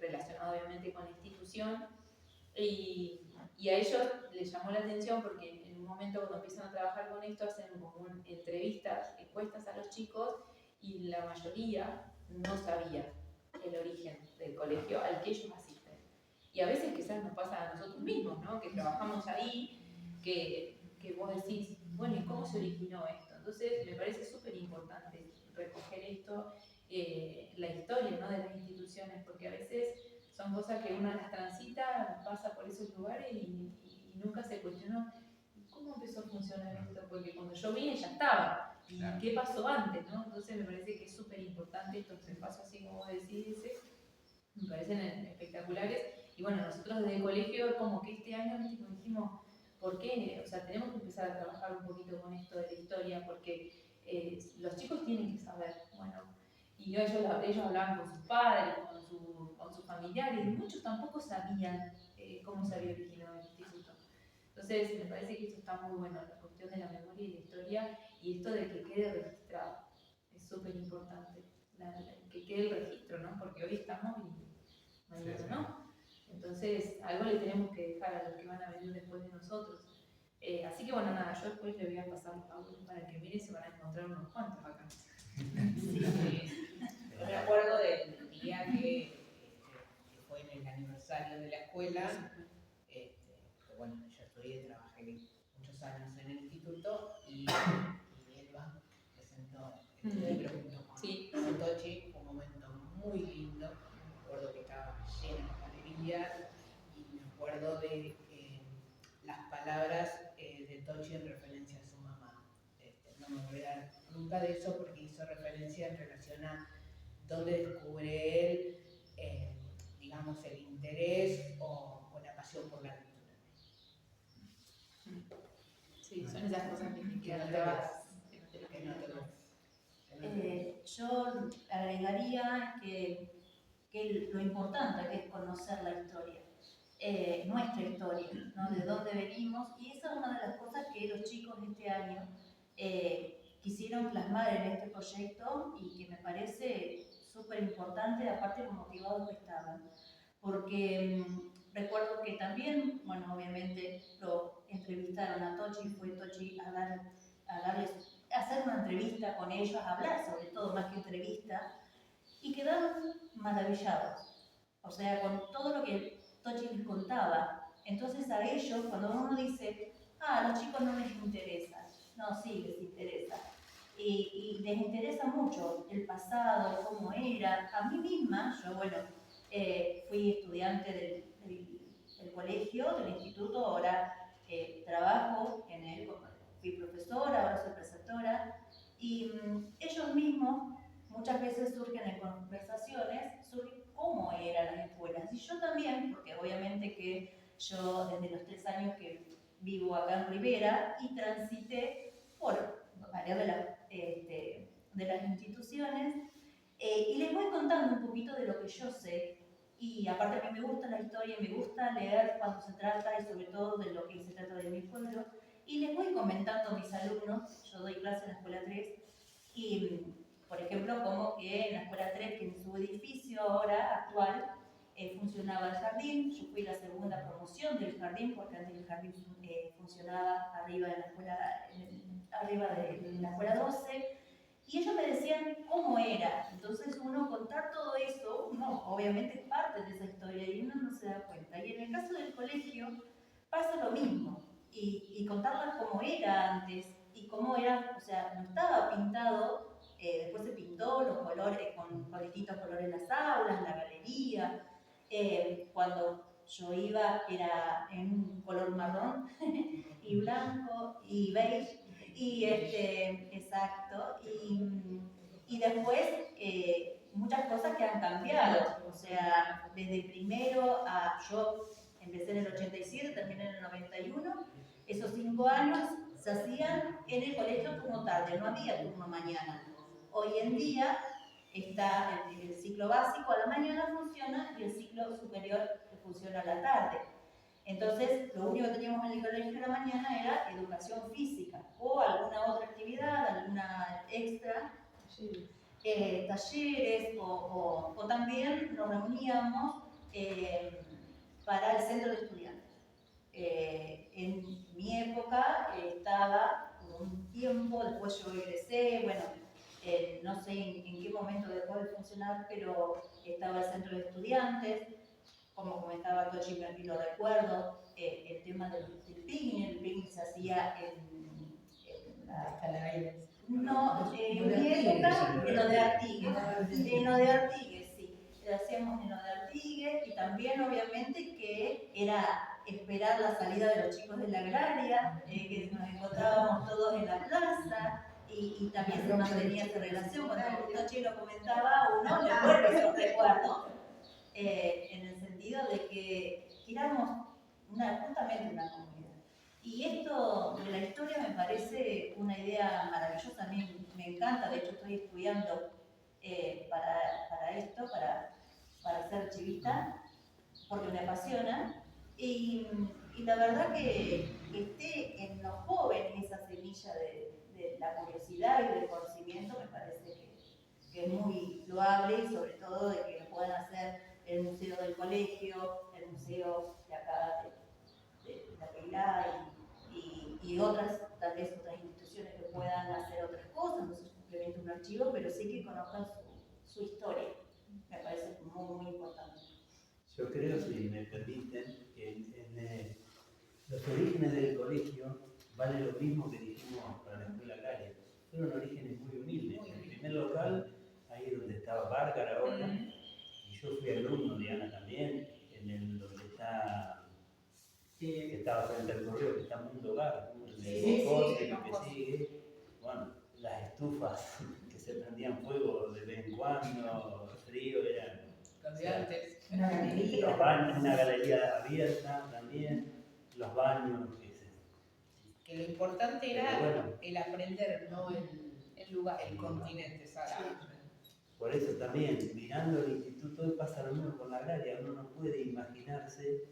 relacionado obviamente con la institución, y a ellos les llamó la atención porque en un momento cuando empiezan a trabajar con esto hacen como entrevistas, encuestas a los chicos, y la mayoría no sabía el origen del colegio al que ellos asisten. Y a veces quizás nos pasa a nosotros mismos, ¿no? Que trabajamos ahí, que vos decís, bueno, ¿y cómo se originó esto? Entonces me parece súper importante recoger esto, la historia, ¿no? De las instituciones, porque a veces son cosas que uno las transita, pasa por esos lugares y nunca se cuestionó cómo empezó a funcionar esto, porque cuando yo vine ya estaba, y qué pasó antes, ¿no? Entonces me parece que es súper importante estos 3 pasos, así como vos decís, me parecen espectaculares. Y bueno, nosotros desde el colegio, como que este año nos dijimos, ¿por qué? O sea, tenemos que empezar a trabajar un poquito con esto de la historia, porque los chicos tienen que saber, bueno, y ellos hablaban con sus padres, con sus familiares, y muchos tampoco sabían cómo se había originado el instituto. Entonces, me parece que esto está muy bueno, la cuestión de la memoria y la historia, y esto de que quede registrado, es súper importante, que quede el registro, ¿no? Porque hoy estamos y mañana no. Entonces, algo le tenemos que dejar a los que van a venir después de nosotros. Así que bueno, nada, yo después le voy a pasar los audios para que miren, se van a encontrar unos cuantos acá. Sí. Yo me acuerdo del día que fue en el aniversario de la escuela, que bueno, yo estudié, trabajé muchos años en el instituto y Elba presentó el libro junto con Tochi, fue un momento muy lindo. Me acuerdo que estaba llena la galería y me acuerdo de las palabras de Tochi en referencia a su mamá. No me voy a olvidar nunca de eso porque hizo referencia en relación a dónde descubre él, digamos, el interés o la pasión por la lectura. Sí, son esas cosas que quedan grabadas. Yo agregaría que lo importante que es conocer la historia, nuestra historia, ¿no? De dónde venimos, y esa es una de las cosas que los chicos este año quisieron plasmar en este proyecto y que me parece súper importante, aparte de lo motivados que estaban, porque recuerdo que también, bueno, obviamente lo entrevistaron a Tochi, fue Tochi a hacer una entrevista con ellos, hablar sobre todo, más que entrevista, y quedaron maravillados, o sea, con todo lo que Tochi les contaba. Entonces a ellos, cuando uno dice, a los chicos no les interesa, no, sí les interesa, y les interesa mucho el pasado, cómo era. A mí misma, yo bueno, fui estudiante del colegio, del instituto, ahora trabajo en él fui profesora, ahora soy preceptora, y ellos mismos muchas veces surgen en conversaciones sobre cómo eran las escuelas. Y yo también, porque obviamente que yo desde los 3 años que vivo acá en Rivera y transité por varias de las instituciones, y les voy contando un poquito de lo que yo sé. Y aparte a mí me gusta la historia, me gusta leer cuando se trata y sobre todo de lo que se trata de mi pueblo. Y les voy comentando a mis alumnos, yo doy clase en la Escuela 3, y por ejemplo como que en la Escuela 3, que en su edificio ahora actual, funcionaba el jardín. Yo fui la segunda promoción del jardín, porque antes el jardín funcionaba arriba de la escuela 12, y ellos me decían cómo era. Entonces uno contar todo eso, uno obviamente es parte de esa historia y uno no se da cuenta. Y en el caso del colegio pasa lo mismo, y contarlas cómo era antes, y cómo era, o sea, no estaba pintado, después se pintó los colores, con distintos colores en las aulas, la galería. Cuando yo iba era en un color marrón y blanco y beige, y exacto, y después muchas cosas que han cambiado, o sea, desde primero a, yo empecé en el 87, terminé en el 91, esos 5 años se hacían en el colegio turno tarde, no había turno mañana. Hoy en día está el ciclo básico a la mañana funciona y el ciclo superior funciona a la tarde. Entonces, lo único que teníamos en el colegio a la mañana era educación física o alguna otra actividad, alguna extra, talleres, o también nos reuníamos para el centro de estudiantes. En mi época estaba por un tiempo, después yo egresé, bueno, no sé en qué momento dejó de funcionar, pero estaba el centro de estudiantes, como comentaba Tochi, y lo recuerdo, el tema del picnic. El picnic se hacía en la... No, en mi época, en lo de Artigues. En lo de Artigues, sí. Lo hacíamos en lo de Artigues, y también obviamente que era esperar la salida de los chicos de la agraria, que nos encontrábamos todos en la plaza, y también se mantenía esa relación. Cuando Tochi lo comentaba, uno le vuelve esos recuerdos, en el sentido de que éramos justamente una comunidad. Y esto de la historia me parece una idea maravillosa, a mí me encanta. De hecho estoy estudiando para esto, para ser archivista, porque me apasiona, y la verdad que esté en los jóvenes esa semilla de la curiosidad y del conocimiento me parece que es muy loable, y sobre todo de que lo puedan hacer el museo del colegio, el museo de acá de la Peirá, y otras, tal vez otras instituciones que puedan hacer otras cosas, no sé, simplemente un archivo, pero sí que conozcan su historia. Me parece muy, muy importante. Yo creo, si me permiten, que en los orígenes del colegio vale lo mismo que dijimos para la escuela agraria. Fueron orígenes muy humildes. En el primer local, ahí es donde estaba Bárgara ahora, y yo fui alumno de Ana también, en el donde está, que estaba frente al correo, que está Mundo Hogar, el Bocote, lo que sigue. Bueno, las estufas que se prendían fuego de vez en cuando, frío, eran... Los de antes. Una galería. Los baños, una galería abierta también, los baños. Que lo importante Pero era bueno, el aprender, no el lugar, el continente sagrado. por eso también, mirando el instituto, pasa lo mismo con la agraria. Uno no puede imaginarse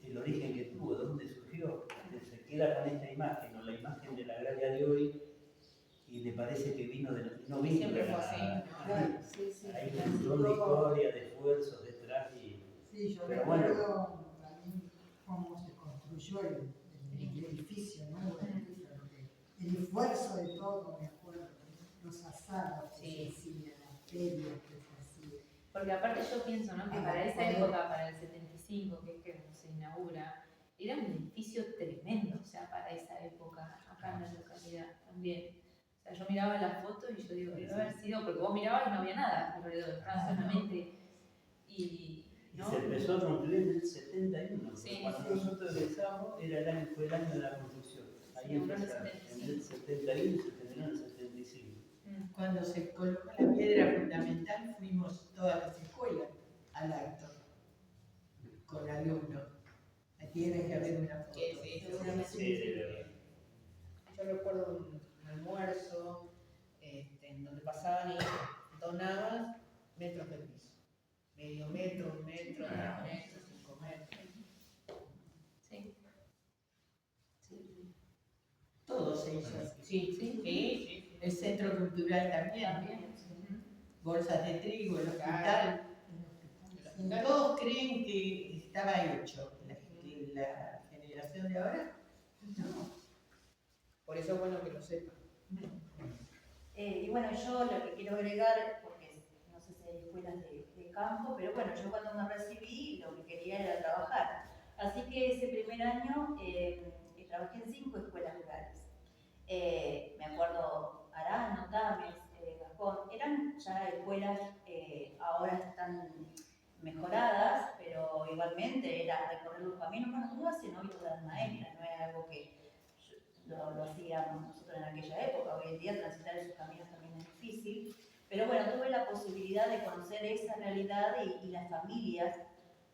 el origen que tuvo, dónde surgió. Se queda con esta imagen, o la imagen de la agraria de hoy, y le parece que vino de... No vino Siempre de fue la... así. Hay un montón de historia, de esfuerzos detrás. Sí, yo pero recuerdo también cómo se construyó el edificio, ¿no? El esfuerzo de todo, me acuerdo, los asados que se hacían, las ferias que se hacían. Porque aparte yo pienso, ¿no?, que para esa época, para el 75, que es que se inaugura, era un edificio tremendo, o sea, para esa época, acá en la localidad también. O sea, yo miraba las fotos y yo digo, debe haber sido, porque vos mirabas y no había nada alrededor, estaba solamente... ¿no? Y se empezó a construir en el 71, Sí, cuando nosotros egresamos fue el año de la construcción. Ahí empezaron, en el 71 se terminó en el 75. Cuando se colocó la piedra fundamental fuimos todas las escuelas al acto, con alumnos. Tiene que haber una foto. Sí, seguramente. Sí, de verdad. Yo recuerdo un almuerzo en donde pasaban y donaban metros de piso. Medio metro, 1 metro, 2 metros, 5 metros. Sí. Todo se hizo así. Sí. El centro cultural también. Bolsas de trigo, el hospital. Todos creen que estaba hecho. La generación de ahora, no. Por eso es bueno que lo sepan. Y bueno, yo lo que quiero agregar, porque no sé si hay escuelas de campo, pero bueno, yo cuando me recibí lo que quería era trabajar. Así que ese primer año trabajé en 5 escuelas rurales. Me acuerdo Arano, Tames, Gascón, eran ya escuelas, ahora están mejoradas, pero igualmente era recorrer los caminos, bueno, como hacen hoy todas las maestras, no era algo que lo hacíamos nosotros en aquella época. Hoy en día transitar esos caminos también es difícil, pero bueno, tuve la posibilidad de conocer esa realidad y las familias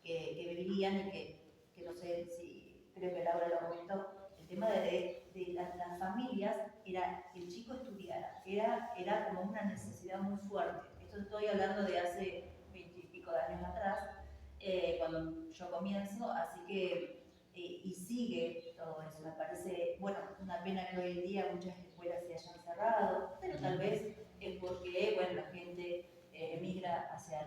que vivían y que no sé si, creo que Laura lo comentó, el tema de las familias era que el chico estudiara, era como una necesidad muy fuerte. Esto estoy hablando de hace 20 y pico de años atrás, cuando yo comienzo, así que y sigue todo eso. Me parece, bueno, una pena que hoy en día muchas escuelas se hayan cerrado, pero tal vez es porque, bueno, la gente emigra hacia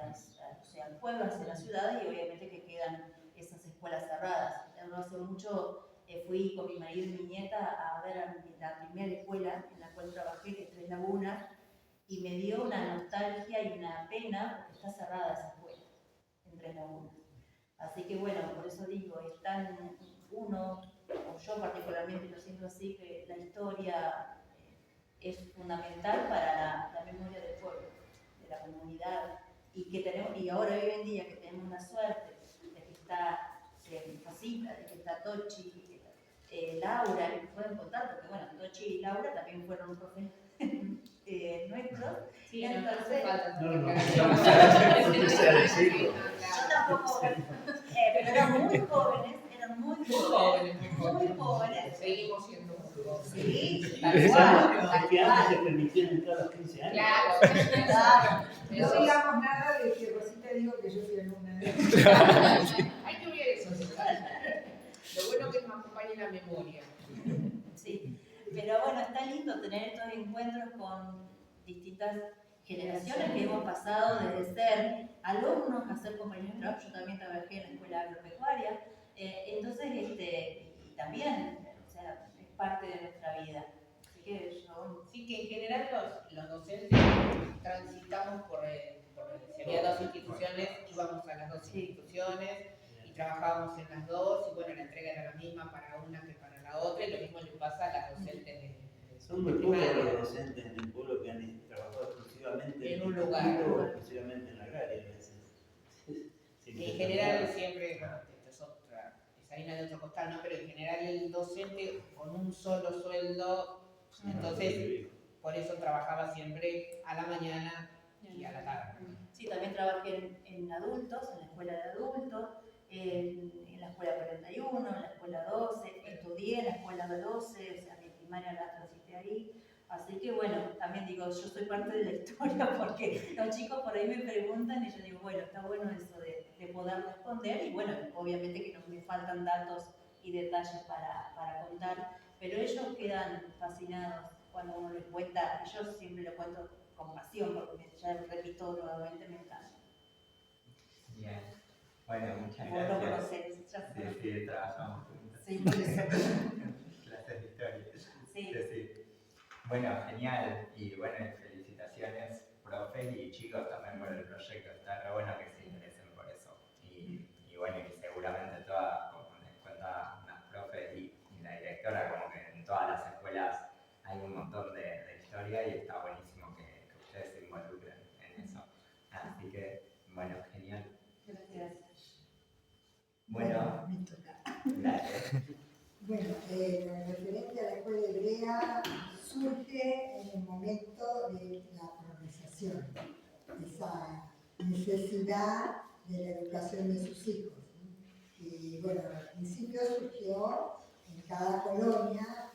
el pueblo, hacia las ciudades, y obviamente que quedan esas escuelas cerradas. No hace mucho fui con mi marido y mi nieta a ver la primera escuela en la cual trabajé, que es Tres Lagunas, y me dio una nostalgia y una pena porque está cerrada esa escuela en Tres Lagunas. Así que bueno, por eso digo, están uno, o yo particularmente lo siento así, que la historia es fundamental para la memoria del pueblo, de la comunidad, y ahora hoy en día que tenemos la suerte de que está Rosita, de que está Tochi, Laura, que pueden contar, porque bueno, Tochi y Laura también fueron profesores nuestros. Sí, entonces, No quisiera decirlo. yo tampoco, pero eran muy jóvenes, muy jóvenes. Seguimos siendo muy jóvenes. Sí, Es que antes se permitieron entrar a los 15 años. claro. No digamos nada de que Rosita dijo que yo fui alumna de Hay que olvidar eso. Lo bueno que nos acompañe la memoria. Sí, pero bueno, está lindo tener estos encuentros con distintas generaciones que hemos pasado desde ser alumnos a ser compañeros de trabajo. Yo también trabajé en la escuela agropecuaria, entonces, y también, o sea, es parte de nuestra vida. Así que yo... Sí, que en general los docentes transitamos si había 2 instituciones, íbamos a las 2 instituciones y trabajábamos en las 2, y bueno, la entrega era la misma para una que para la otra, y lo mismo le pasa a las docentes de Son muy pocos los docentes en el pueblo que han trabajado exclusivamente en un lugar, o exclusivamente en la agraria a veces. En general siempre, bueno, esto es harina de otro costal, ¿no? Pero en general el docente con un solo sueldo, entonces por eso trabajaba siempre a la mañana y a la tarde. Sí, también trabajé en adultos, en la escuela de adultos, en la escuela 41, en la escuela 12, estudié en la escuela 12, o sea, mi primaria la transité ahí. Así que bueno, también digo, yo soy parte de la historia porque los chicos por ahí me preguntan y yo digo, bueno, está bueno eso de poder responder, y bueno, obviamente que no me faltan datos y detalles para contar, pero ellos quedan fascinados cuando uno les cuenta, y yo siempre lo cuento con pasión porque ya lo repito nuevamente, me encanta. Bien. Bueno, muchas Vos lo gracias. conocés, ya sé. Sí, trabajamos juntos. Sí, por eso. Clases de historia. Sí. Sí. Bueno, genial. Y bueno, felicitaciones, profes y chicos también por el proyecto. Está re bueno que se interesen por eso. Y bueno, y seguramente todas, como les cuenta unas profes y la directora, como que en todas las escuelas hay un montón de historia, y está buenísimo que ustedes se involucren en eso. Así que, bueno, genial. Gracias. Bueno, me toca. gracias. Bueno, lo referente a la escuela hebrea surge en el momento de la colonización, esa necesidad de la educación de sus hijos. Y bueno, al principio surgió en cada colonia,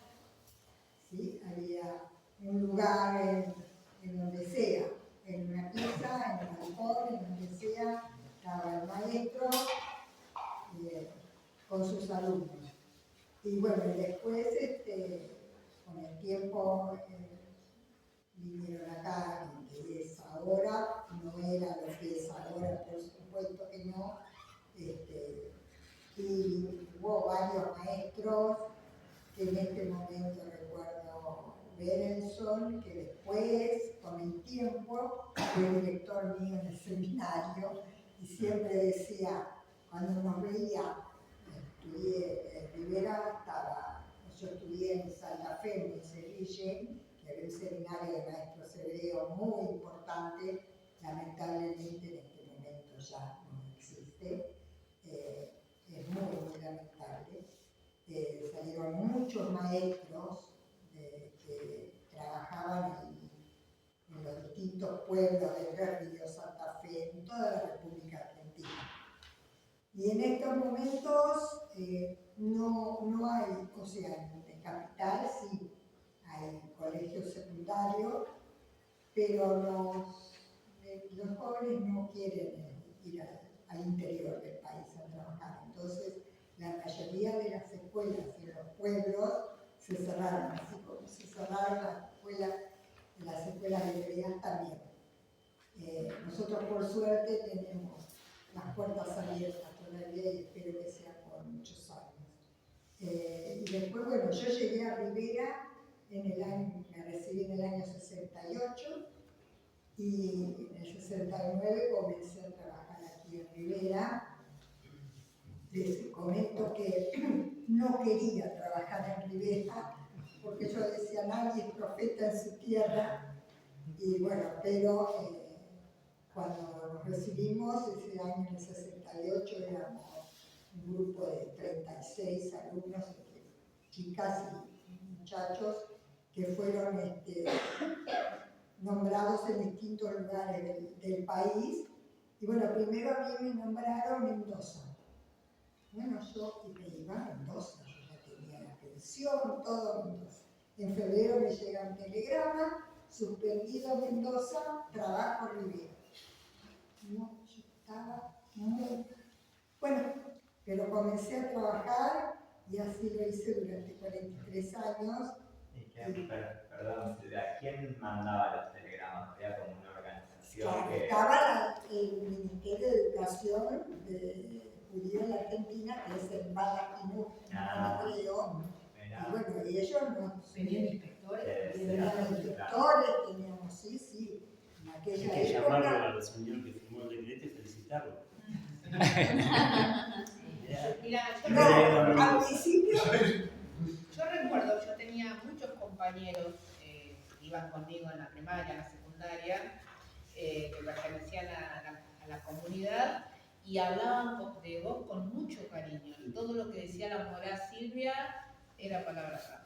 ¿sí? Había un lugar en donde sea, en una pieza, en un balcón, en donde sea, estaba el maestro con sus alumnos. Y bueno, después, con el tiempo, vinieron acá, que es ahora, no era lo que es ahora, por supuesto que no. Y hubo varios maestros que en este momento recuerdo Berenson, que después, con el tiempo, fue director mío en el seminario y siempre decía, cuando nos veía, estudié en Rivera, yo estudié en Santa Fe, en Sevilla, que era un seminario de maestros hebreos muy importante, lamentablemente en este momento ya no existe, es muy lamentable. Salieron muchos maestros que trabajaban en los distintos pueblos del Río, Santa Fe, en toda la República Argentina. Y en estos momentos no hay, o sea, en Capital sí hay colegios secundarios, pero los jóvenes no quieren ir al interior del país a trabajar. Entonces, la mayoría de las escuelas en los pueblos se cerraron, así como se cerraron las escuelas hebreas también. Nosotros, por suerte, tenemos las puertas abiertas todavía y espero que sea por muchos años. Y después, bueno, yo llegué a Rivera me recibí en el año 68 y en el 69 comencé a trabajar aquí en Rivera. Les comento que no quería trabajar en Rivera porque yo decía, nadie es profeta en su tierra. Y bueno, pero cuando nos recibimos, ese año en el 68, éramos un grupo de 36 alumnos, chicas y muchachos, que fueron nombrados en distintos lugares del país. Y bueno, primero a mí me nombraron Mendoza. Bueno, yo me iba a Mendoza, yo ya tenía la pensión, todo Mendoza. En febrero me llega un telegrama, suspendido Mendoza, trabajo Rivera. No, yo estaba muy... Bueno, pero comencé a trabajar y así lo hice durante 43 años. Perdón, Silvia, ¿quién mandaba los telegramas? ¿Era como una organización? Claro, estaba el Ministerio de Educación judío en la Argentina, que es el Badakinu, creo. Y bueno, y ellos no... Tenían inspectores. Teníamos inspectores, teníamos, sí, en aquella Hay que época. llamarlo al señor que firmó el decreto y felicitarlo. Mira, Al principio, yo recuerdo, yo tenía muchos compañeros que iban conmigo en la primaria, en la secundaria, que pertenecían a la comunidad y hablaban de vos con mucho cariño. Y todo lo que decía la morá Silvia era palabra rara.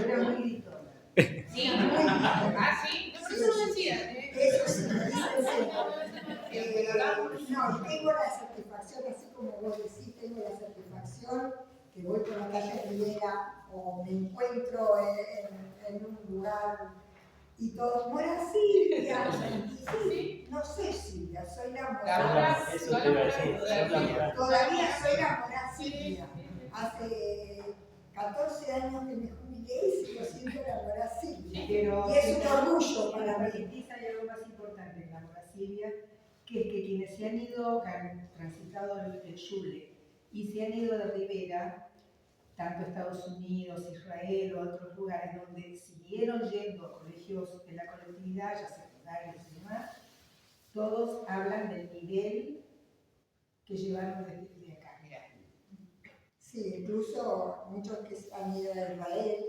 era muy gritona. Sí, sí, por eso lo decían. Eso sí, no, tengo la satisfacción, así como vos decís, tengo la satisfacción que voy por la calle Rivera o me encuentro en un lugar y todo, Mora Silvia, sí, no sé Silvia, soy la Mora. Eso te iba a decir, Todavía soy la Mora Silvia. Hace 14 años que me jubilé y sigo siendo la Mora Silvia. Pero Y es un orgullo para mí. Hay algo más importante en la Mora Silvia, que es que quienes se han ido, que han transitado el Shule y se han ido de Rivera, tanto a Estados Unidos, Israel o a otros lugares donde siguieron yendo a colegios de la colectividad, ya secundarios y demás, todos hablan del nivel que llevaron desde acá. Sí, incluso muchos que han ido a Israel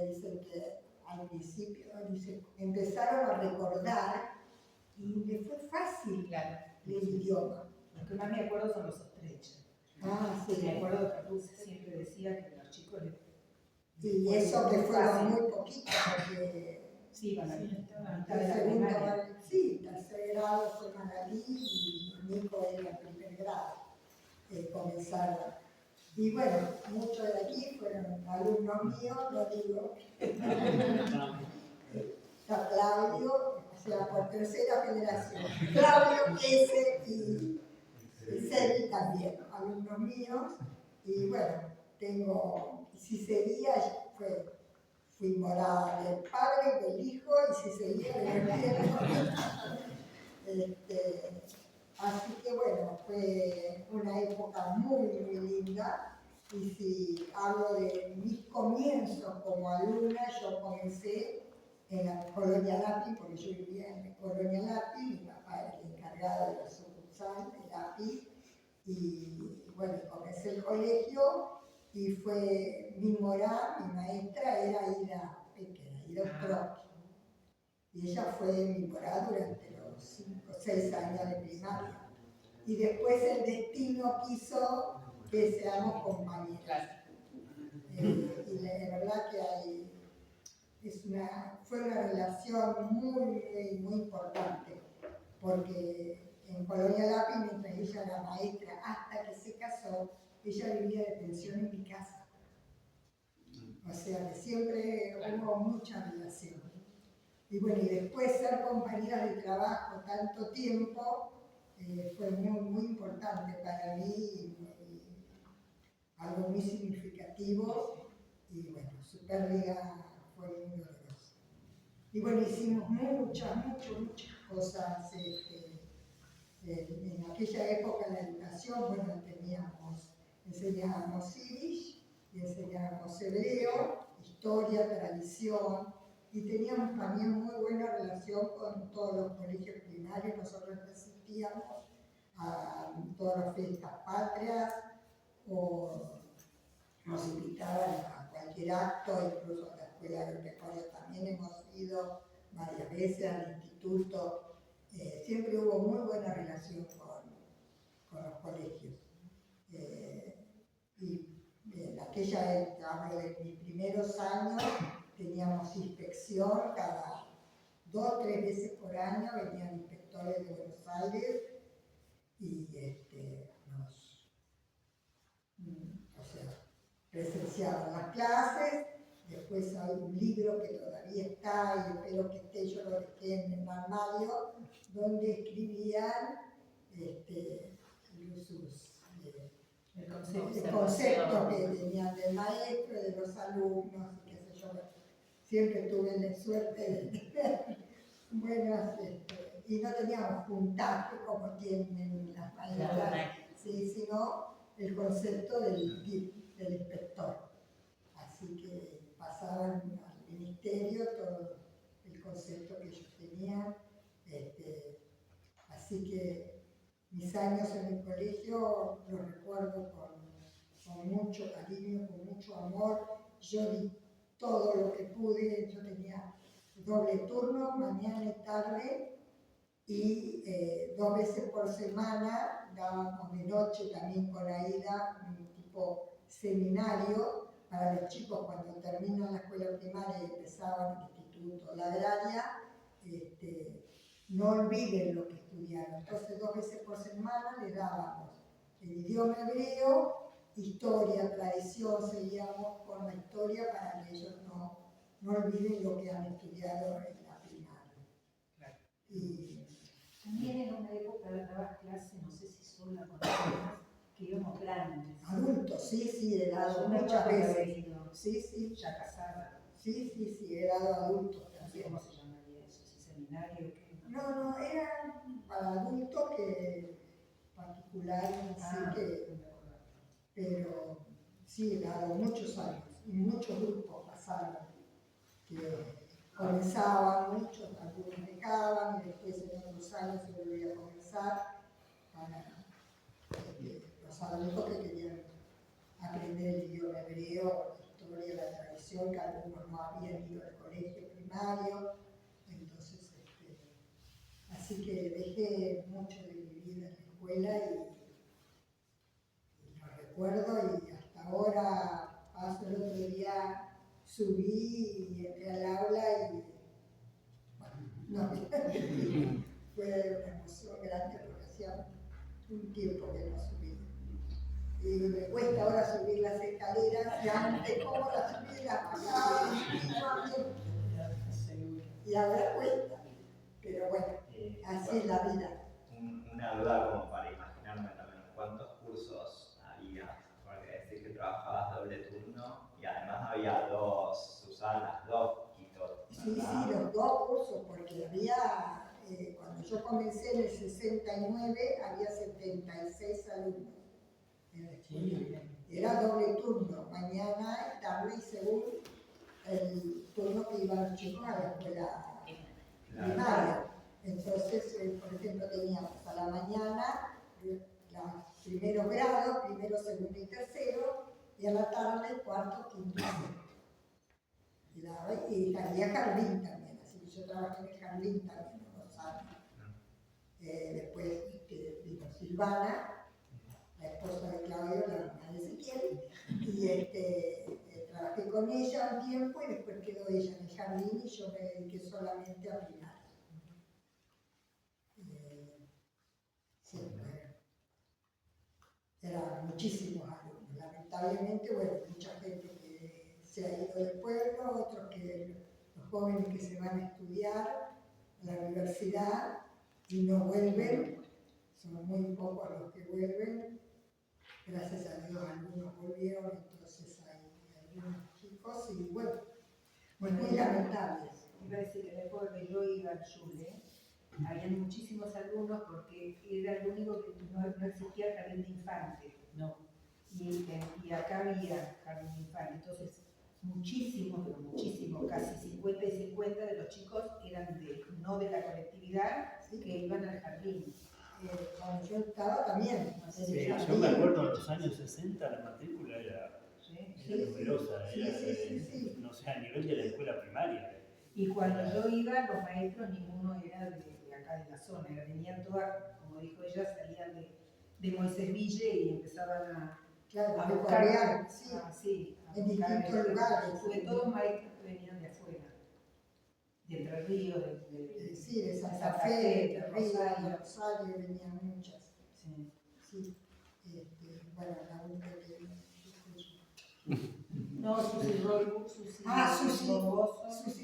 dicen que al principio empezaron a recordar y les fue fácil el idioma. Los que más me acuerdo son los estrechos. Ah, Me sí. acuerdo que Ruth siempre decía que los chicos Y eso que fueron muy poquitos, porque sí, van a Sí, mitad el de la segundo, primaria. sí, tercer grado fue Magalí y Nico era el primer grado, comenzaron. Y bueno, muchos de aquí fueron alumnos míos, lo digo. Está Claudio, o sea, por tercera generación. Claudio, ese y Celi también, alumnos míos. Y bueno, si seguía, fui morada del Padre, del Hijo, y si seguía, del Espíritu. Así que bueno, fue una época muy, muy linda. Y si hablo de mis comienzos como alumna, yo comencé en la Colonia Lápiz, porque yo vivía en la Colonia Lápiz, mi papá era el encargado de la sucursal de Lápiz, y bueno, comencé el colegio y fue mi morada, mi maestra era Ida Pequena, Ida Ostroqui. Y ella fue mi morada durante los 5 o 6 años de primaria. Y después el destino quiso que seamos compañeras. Y la verdad que fue una relación muy, muy importante, porque en Colonia Lápiz, mientras ella era maestra, hasta que se casó, ella vivía de pensión en mi casa. O sea que siempre hubo mucha relación. Y bueno, y después ser compañeras de trabajo tanto tiempo fue muy, muy importante para mí y algo muy significativo. Y bueno, su pérdida fue muy dolorosa. Y bueno, hicimos muchas cosas. En aquella época en la educación, bueno, enseñábamos Yiddish y enseñábamos hebreo, historia, tradición, y teníamos también muy buena relación con todos los colegios primarios. Nosotros asistíamos a todas las fiestas patrias o nos invitaban a cualquier acto, incluso a la escuela agropecuaria también hemos ido varias veces al instituto. Siempre hubo muy buena relación con los colegios. Y en aquella época, hablo de mis primeros años, teníamos inspección cada 2 o 3 veces por año, venían inspectores de Buenos Aires y presenciaban las clases. Después hay un libro que todavía está y espero que esté, yo lo dejé en el armario, donde escribían el concepto que tenían del maestro, de los alumnos, y qué sé yo. Siempre tuve la suerte de tener buenas, y no teníamos puntaje como tienen las maestras, sí, sino el concepto del inspector. Así que pasaban al ministerio todo el concepto que ellos tenían. Así que mis años en el colegio los recuerdo con mucho cariño, con mucho amor. Yo di todo lo que pude. Yo tenía doble turno, mañana y tarde, y 2 veces por semana dábamos de noche también con Aida un tipo seminario para los chicos cuando terminan la escuela primaria y empezaban el instituto, la agraria. No olviden lo que estudiaron. Entonces 2 veces por semana les dábamos el idioma hebreo, historia, tradición, seguíamos con la historia para que ellos no olviden lo que han estudiado en la primaria. Claro. Y también en una época dabas clase, no sé si sola con otras, que íbamos grandes. Adultos, sí, he dado muchas veces. Sí. Ya casada. Sí, he dado adultos también. ¿Cómo se llamaría eso? ¿Ese seminario? No, eran para adultos que particulares, así que. Pero sí, he dado muchos años y muchos grupos pasaron que comenzaban, muchos, algunos dejaban y después en otros años se volvía a comenzar para los adultos que querían aprender el idioma hebreo, la historia, la tradición, que algunos no habían ido al colegio primario. Entonces, así que dejé mucho de mi vida en la escuela y lo recuerdo y hasta ahora paso el otro día, subí y entré al aula y bueno, no, fue una emoción grande porque hacía un tiempo que no subí. Y me cuesta ahora subir las escaleras, ya no sé cómo las subí, las bajaba, y ahora cuesta. Pero bueno, así es la vida. Una duda como para imaginarme también, ¿cuántos cursos había? Porque decís que trabajabas doble turno y además había dos Susanas, dos Quito. Sí, sí, los dos cursos, porque había, cuando yo comencé en el 69, había 76 alumnos en la escuela. Era doble turno, mañana, tarde y según el turno que iban los chicos a la escuela primaria. Entonces, por ejemplo, teníamos a la mañana los primeros grados, primero, segundo y tercero, y a la tarde cuarto, quinto y sexto. Y había jardín también, así que yo trabajé en el jardín también unos años. Después vino Silvana, la esposa de Claudio, la mamá de Ezequiel, y trabajé con ella un tiempo y después quedó ella en el jardín y yo me dediqué solamente a primaria. Sí, bueno, eran muchísimos alumnos, lamentablemente, bueno, mucha gente que se ha ido del pueblo, otros que los jóvenes que se van a estudiar a la universidad y no vuelven, son muy pocos los que vuelven, gracias a Dios algunos volvieron, entonces hay algunos chicos y bueno, muy lamentables. Iba a decir que en la época que yo iba al Yule, había muchísimos alumnos porque era el único que no existía jardín de infantes. No. Y acá había jardín de infantes. Entonces, muchísimos, casi 50 y 50 de los chicos eran no de la colectividad, ¿sí? Que iban al jardín. Cuando yo estaba también. Sí, yo me acuerdo en los años 60 la matrícula era numerosa, sí. No sé, a nivel de la escuela primaria. Y cuando yo iba, los maestros ninguno era de acá de la zona, venían todas, como dijo ella, salían de Moisés Ville y empezaban a buscar, en distintos lugares. Sobre todo maestros que venían de afuera, de Entre Ríos, de Santa Fe, de Rosario, venían muchas. Sí. Bueno, la única que no, Susi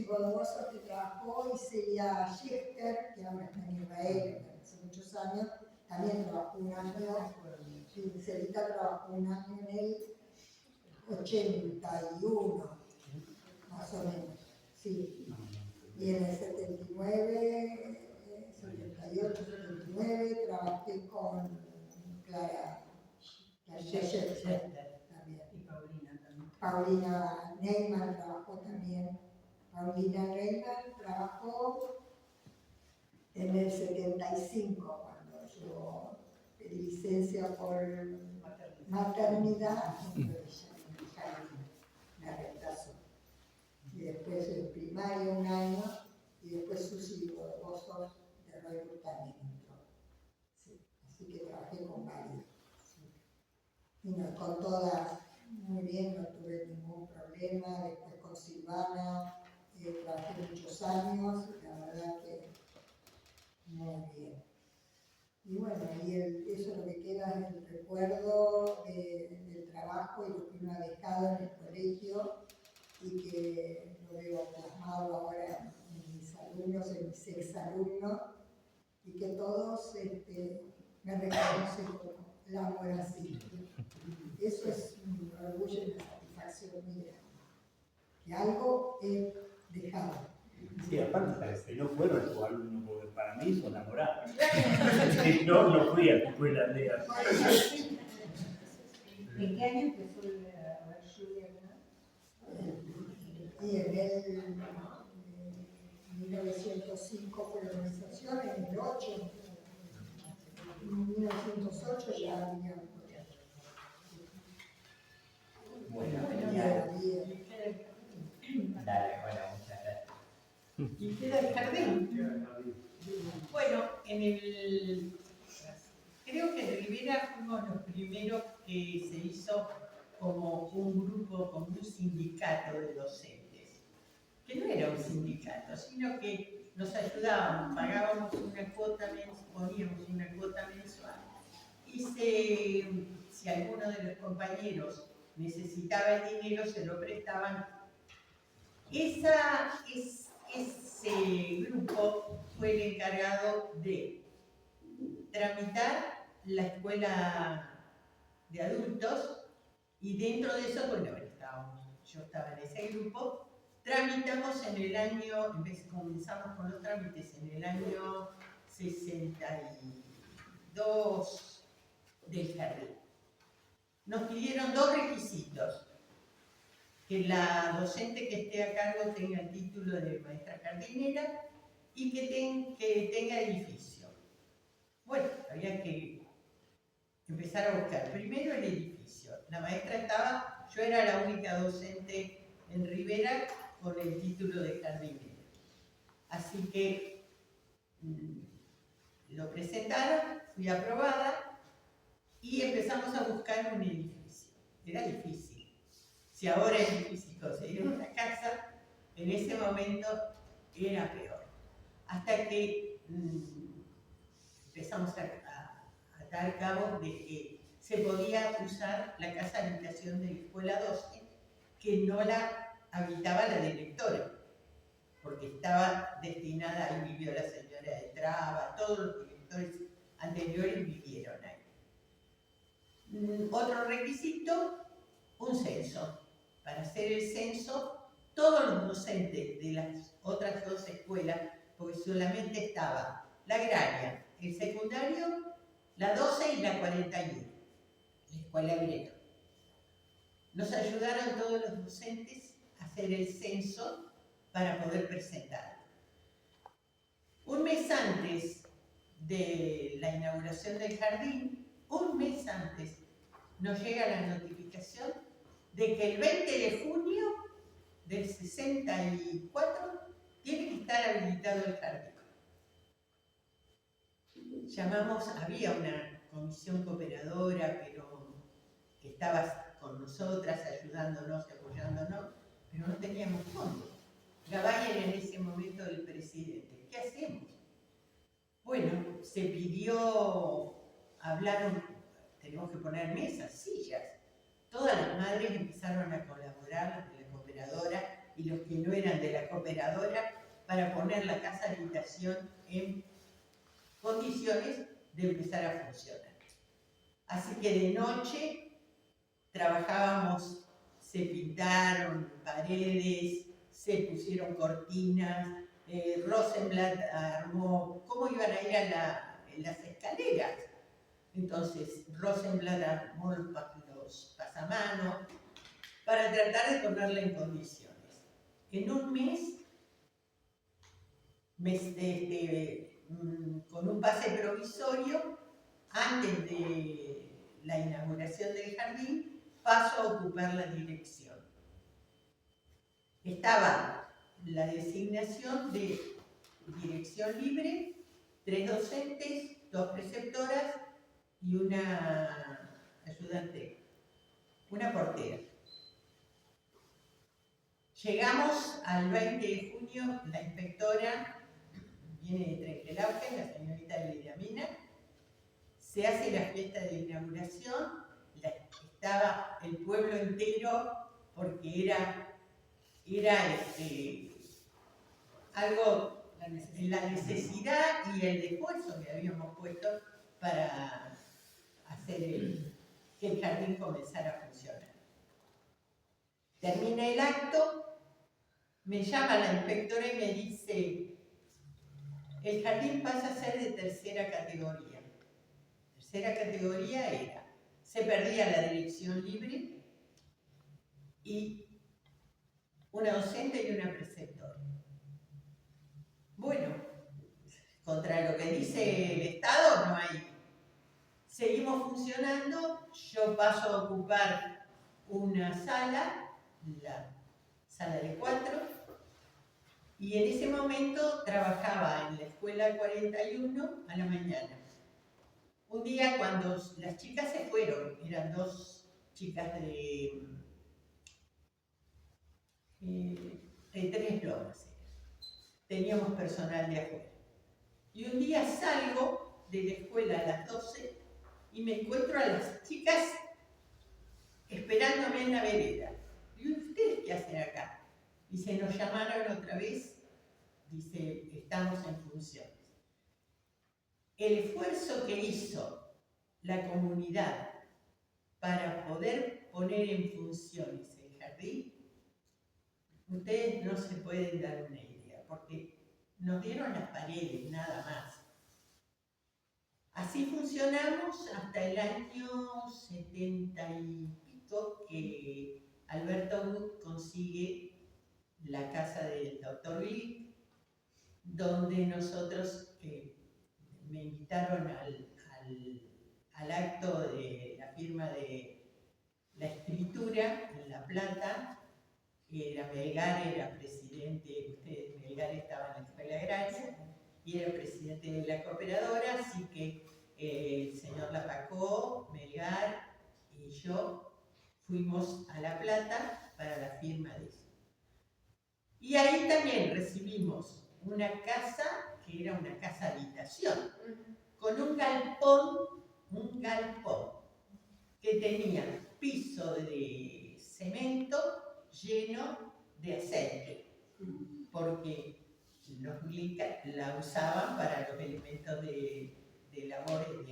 Bodoso que trabajó, y Celia Schechter, que ahora está en Israel hace muchos años, también trabajó un año. Celita trabajó un año en el 81, más o menos, sí. Y en el 79, 78, 79, trabajé con Clara Schechter también. Y Paulina también. Paulina Neyman trabajó también. Paulina Neyman trabajó en el 75, cuando yo pedí licencia por maternidad, entonces me reemplazó. Y después en primaria un año, y después Susi Bodoso de Roy también entró. Sí. Así que trabajé con varios. Sí. Y no, con todas muy bien, no tuve ningún problema. Después con Silvana trabajé muchos años, la verdad que muy bien. Y bueno, eso lo que queda es el recuerdo del trabajo y lo que uno ha dejado en el colegio y que lo veo plasmado ahora en mis alumnos, en mis exalumnos, y que todos me reconocen como la Morasí. Eso es un orgullo y una satisfacción muy grande. Que algo he dejado. Sí, aparte que no fueron tus alumnos, porque para mí son enamorados. No fui a la escuela de ¿En qué año empezó a Julia? Y en el 1905 fue la organización, en el 8, en 1908 ya había un proyecto. Bueno, dale, bueno, muchas gracias. Y queda el jardín. Bueno, creo que en Rivera fuimos los primeros que se hizo como un grupo, como un sindicato de docentes, que no era un sindicato, sino que nos ayudábamos, pagábamos una cuota mensual, poníamos una cuota mensual, y si alguno de los compañeros necesitaba el dinero, se lo prestaban. Ese grupo fue el encargado de tramitar la escuela de adultos, y dentro de eso, bueno, yo estaba en ese grupo, tramitamos en el año, comenzamos con los trámites en el año 62 del jardín. Nos pidieron 2 requisitos: que la docente que esté a cargo tenga el título de maestra jardinera y que tenga edificio. Bueno, había que empezar a buscar primero el edificio. La maestra estaba, yo era la única docente en Rivera con el título de jardinera. Así que lo presentaron, fui aprobada y empezamos a buscar un edificio. Era difícil. Si ahora es difícil conseguir una casa, en ese momento era peor. Hasta que empezamos a dar cabo de que se podía usar la casa habitación de la escuela 12, que no la habitaba la directora, porque estaba destinada, ahí vivió la señora de Traba, todos los directores anteriores vivieron ahí. Otro requisito, un censo. Para hacer el censo, todos los docentes de las otras 2 escuelas, porque solamente estaba la agraria, el secundario, la 12 y la 41, la escuela obrera. Nos ayudaron todos los docentes a hacer el censo para poder presentarlo. Un mes antes de la inauguración del jardín, un mes antes, nos llega la notificación de que el 20 de junio del 64 tiene que estar habilitado el jardín. Llamamos, había una comisión cooperadora, pero que estaba con nosotras, ayudándonos, apoyándonos, pero no teníamos fondos. Gabay era en ese momento el presidente. ¿Qué hacemos? Bueno, se pidió, hablaron, tenemos que poner mesas, sillas. Todas las madres empezaron a colaborar, las de la cooperadora y los que no eran de la cooperadora, para poner la casa habitación en condiciones de empezar a funcionar. Así que de noche trabajábamos, se pintaron paredes, se pusieron cortinas, Rosenblatt armó cómo iban a ir en las escaleras. Entonces Rosenblatt armó los pasamanos para tratar de ponerla en condiciones. En un mes con un pase provisorio, antes de la inauguración del jardín, paso a ocupar la dirección. Estaba la designación de dirección libre, 3 docentes, 2 preceptoras y una ayudante, una portera. Llegamos al 20 de junio, la inspectora viene de Trenquelauquen, la señorita Liliamina, se hace la fiesta de inauguración, estaba el pueblo entero porque era algo, la necesidad y el esfuerzo que habíamos puesto para hacer que el jardín comenzara a funcionar. Termina el acto, me llama la inspectora y me dice: el jardín pasa a ser de tercera categoría. Tercera categoría era, se perdía la dirección libre y una docente y una preceptora. Bueno, contra lo que dice el Estado no hay. Seguimos funcionando, yo paso a ocupar una sala, la sala de 4, y en ese momento trabajaba en la escuela 41 a la mañana. un día cuando las chicas se fueron, eran 2 chicas de 3 lomas, teníamos personal de afuera. Y un día salgo de la escuela a las 12 y me encuentro a las chicas esperándome en la vereda. Digo, ¿ustedes qué hacen acá? Dice, nos llamaron otra vez, dice, estamos en funciones. El esfuerzo que hizo la comunidad para poder poner en funciones el jardín, ustedes no se pueden dar una idea, porque nos dieron las paredes, nada más. Así funcionamos hasta el año 70 y pico, que Alberto Wood consigue la casa del doctor Glick, donde nosotros me invitaron al acto de la firma de la escritura en La Plata. Melgar era presidente, Melgar estaba en la Escuela Agraria y era presidente de la cooperadora, así que el señor Lapacó, Melgar y yo fuimos a La Plata para la firma de eso. Y ahí también recibimos una casa que era una casa habitación, con un galpón que tenía piso de cemento lleno de aceite, porque los Glick la usaban para los elementos de labores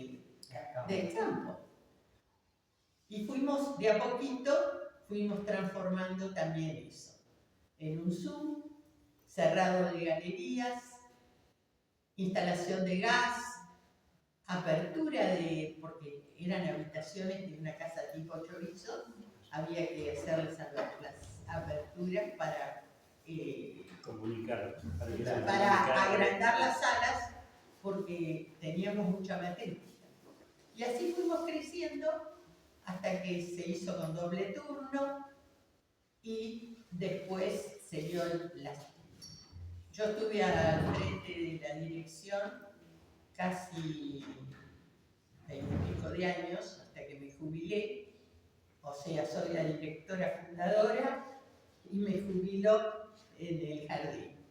del campo. Y fuimos, de a poquito, fuimos transformando también eso en un Zoom, cerrado de galerías, instalación de gas, apertura porque eran habitaciones de una casa tipo chorizo, había que hacer las aperturas para comunicar, para agrandar las salas, porque teníamos mucha matrícula. Y así fuimos creciendo hasta que se hizo con doble turno y después se dio yo estuve al frente de la dirección casi 20 y pico de años, hasta que me jubilé. O sea, soy la directora fundadora y me jubiló en el jardín.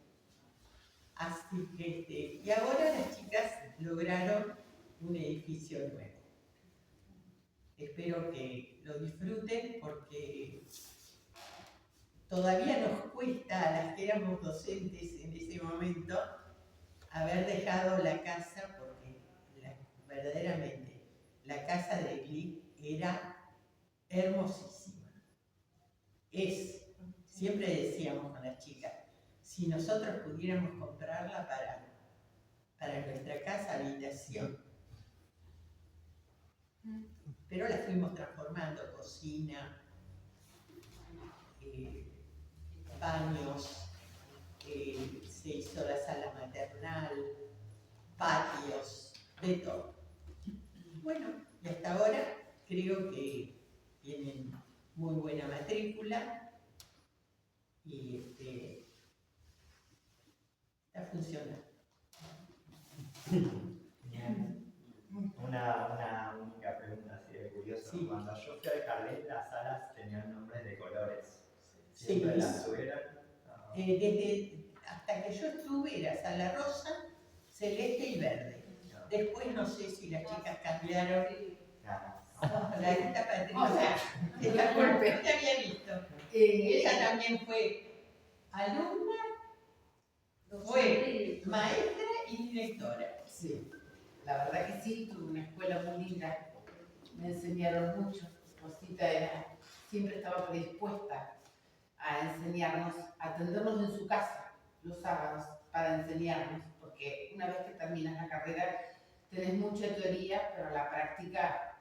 Así que, y ahora las chicas lograron un edificio nuevo. Espero que lo disfruten porque todavía nos cuesta a las que éramos docentes en ese momento haber dejado la casa, porque verdaderamente la casa de Glick era hermosísima. Siempre decíamos con las chicas, si nosotros pudiéramos comprarla para nuestra casa habitación. Pero la fuimos transformando, cocina, baños, se hizo la sala maternal, patios, de todo. Bueno, y hasta ahora creo que tienen muy buena matrícula y está funcionando. Una única pregunta así de curioso. Sí. Cuando yo fui al jardín, las salas tenían nombres de colores. Sí. ¿Siempre las tuvieron? Hasta que yo estuve era sala rosa, celeste y verde. Después no sé si las chicas cambiaron. La Rita Patricia, ella no te había visto. Ella también fue alumna, fue maestra y directora. Sí, la verdad que sí, tuve una escuela muy linda, me enseñaron mucho. Rosita siempre estaba predispuesta a enseñarnos, a atendernos en su casa los sábados para enseñarnos, porque una vez que terminas la carrera tenés mucha teoría, pero la práctica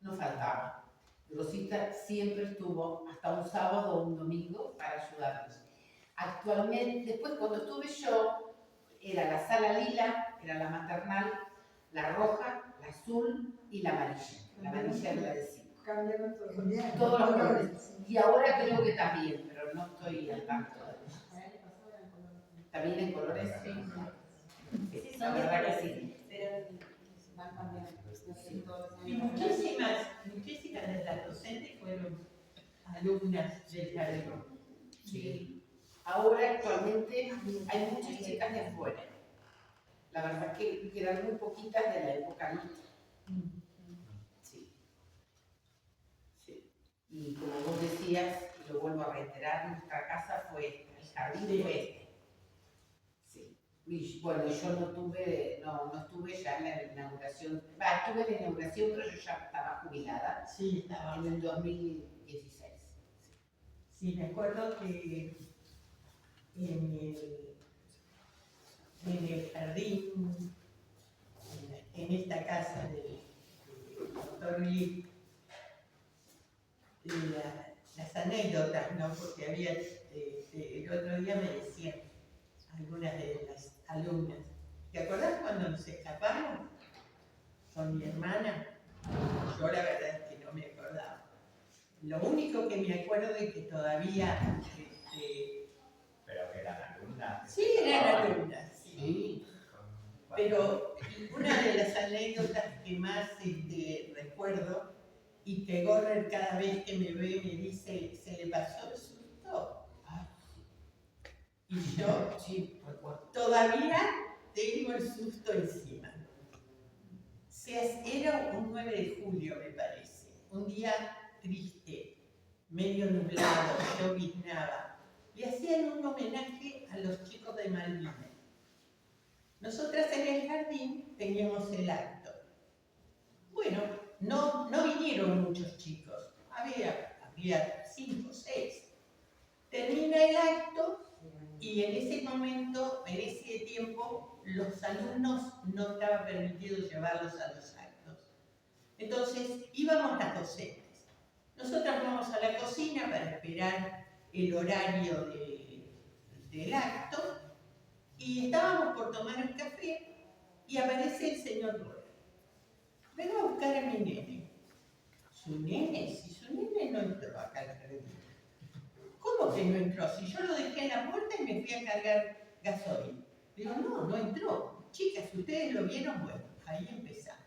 no faltaba. Rosita siempre estuvo hasta un sábado o un domingo para ayudarnos. Actualmente, después cuando estuve yo, era la sala lila, era la maternal, la roja, la azul y la amarilla. La amarilla era la de 5. Cambiaron todo. Todos los colores. Y ahora creo que también, pero no estoy al tanto de eso. ¿También en colores? Sí, Sí, la son verdad que diferentes, sí. pero van cambiando. hacen todos los Y años. muchísimas de las docentes fueron alumnas del jardín. Sí. Ahora actualmente hay muchas chicas de afuera. La verdad que quedan muy poquitas de la época nuestra. Sí. Sí. Y como vos decías, lo vuelvo a reiterar, nuestra casa fue, el jardín fue este. Sí. Y bueno, yo no estuve ya en la inauguración, estuve en la inauguración, pero yo ya estaba jubilada. Sí, estaba. En el 2016. Sí, me acuerdo que en el jardín, en esta casa del doctor Lee, las anécdotas, ¿no? Porque había, el otro día me decían algunas de las alumnas, ¿te acordás cuando nos escapamos con mi hermana? Yo la verdad es que no me acordaba. Lo único que me acuerdo es que todavía... Pero que eran alumnas. Sí, eran alumnas, sí. Pero una de las anécdotas que más recuerdo y que Gorrer cada vez que me ve me dice, ¿se le pasó el susto? Y yo todavía tengo el susto encima. Era un 9 de julio, me parece, un día triste, medio nublado, lloviznaba. Le hacían un homenaje a los chicos de Malvinas. Nosotras en el jardín teníamos el acto. Bueno, no vinieron muchos chicos, había 5 o 6. Termina el acto y en ese momento, en ese tiempo, los alumnos no estaba permitido llevarlos a los actos. Entonces íbamos las docentes. Nosotras vamos a la cocina para esperar el horario del acto y estábamos por tomar un café y aparece el señor Gorrer. Vengo a buscar a mi nene. ¿Su nene? Si su nene no entró acá al jardín. ¿Cómo que no entró? Si yo lo dejé en la puerta y me fui a cargar gasoil. Digo, no entró. Chicas, ¿ustedes lo vieron? Bueno, ahí empezamos.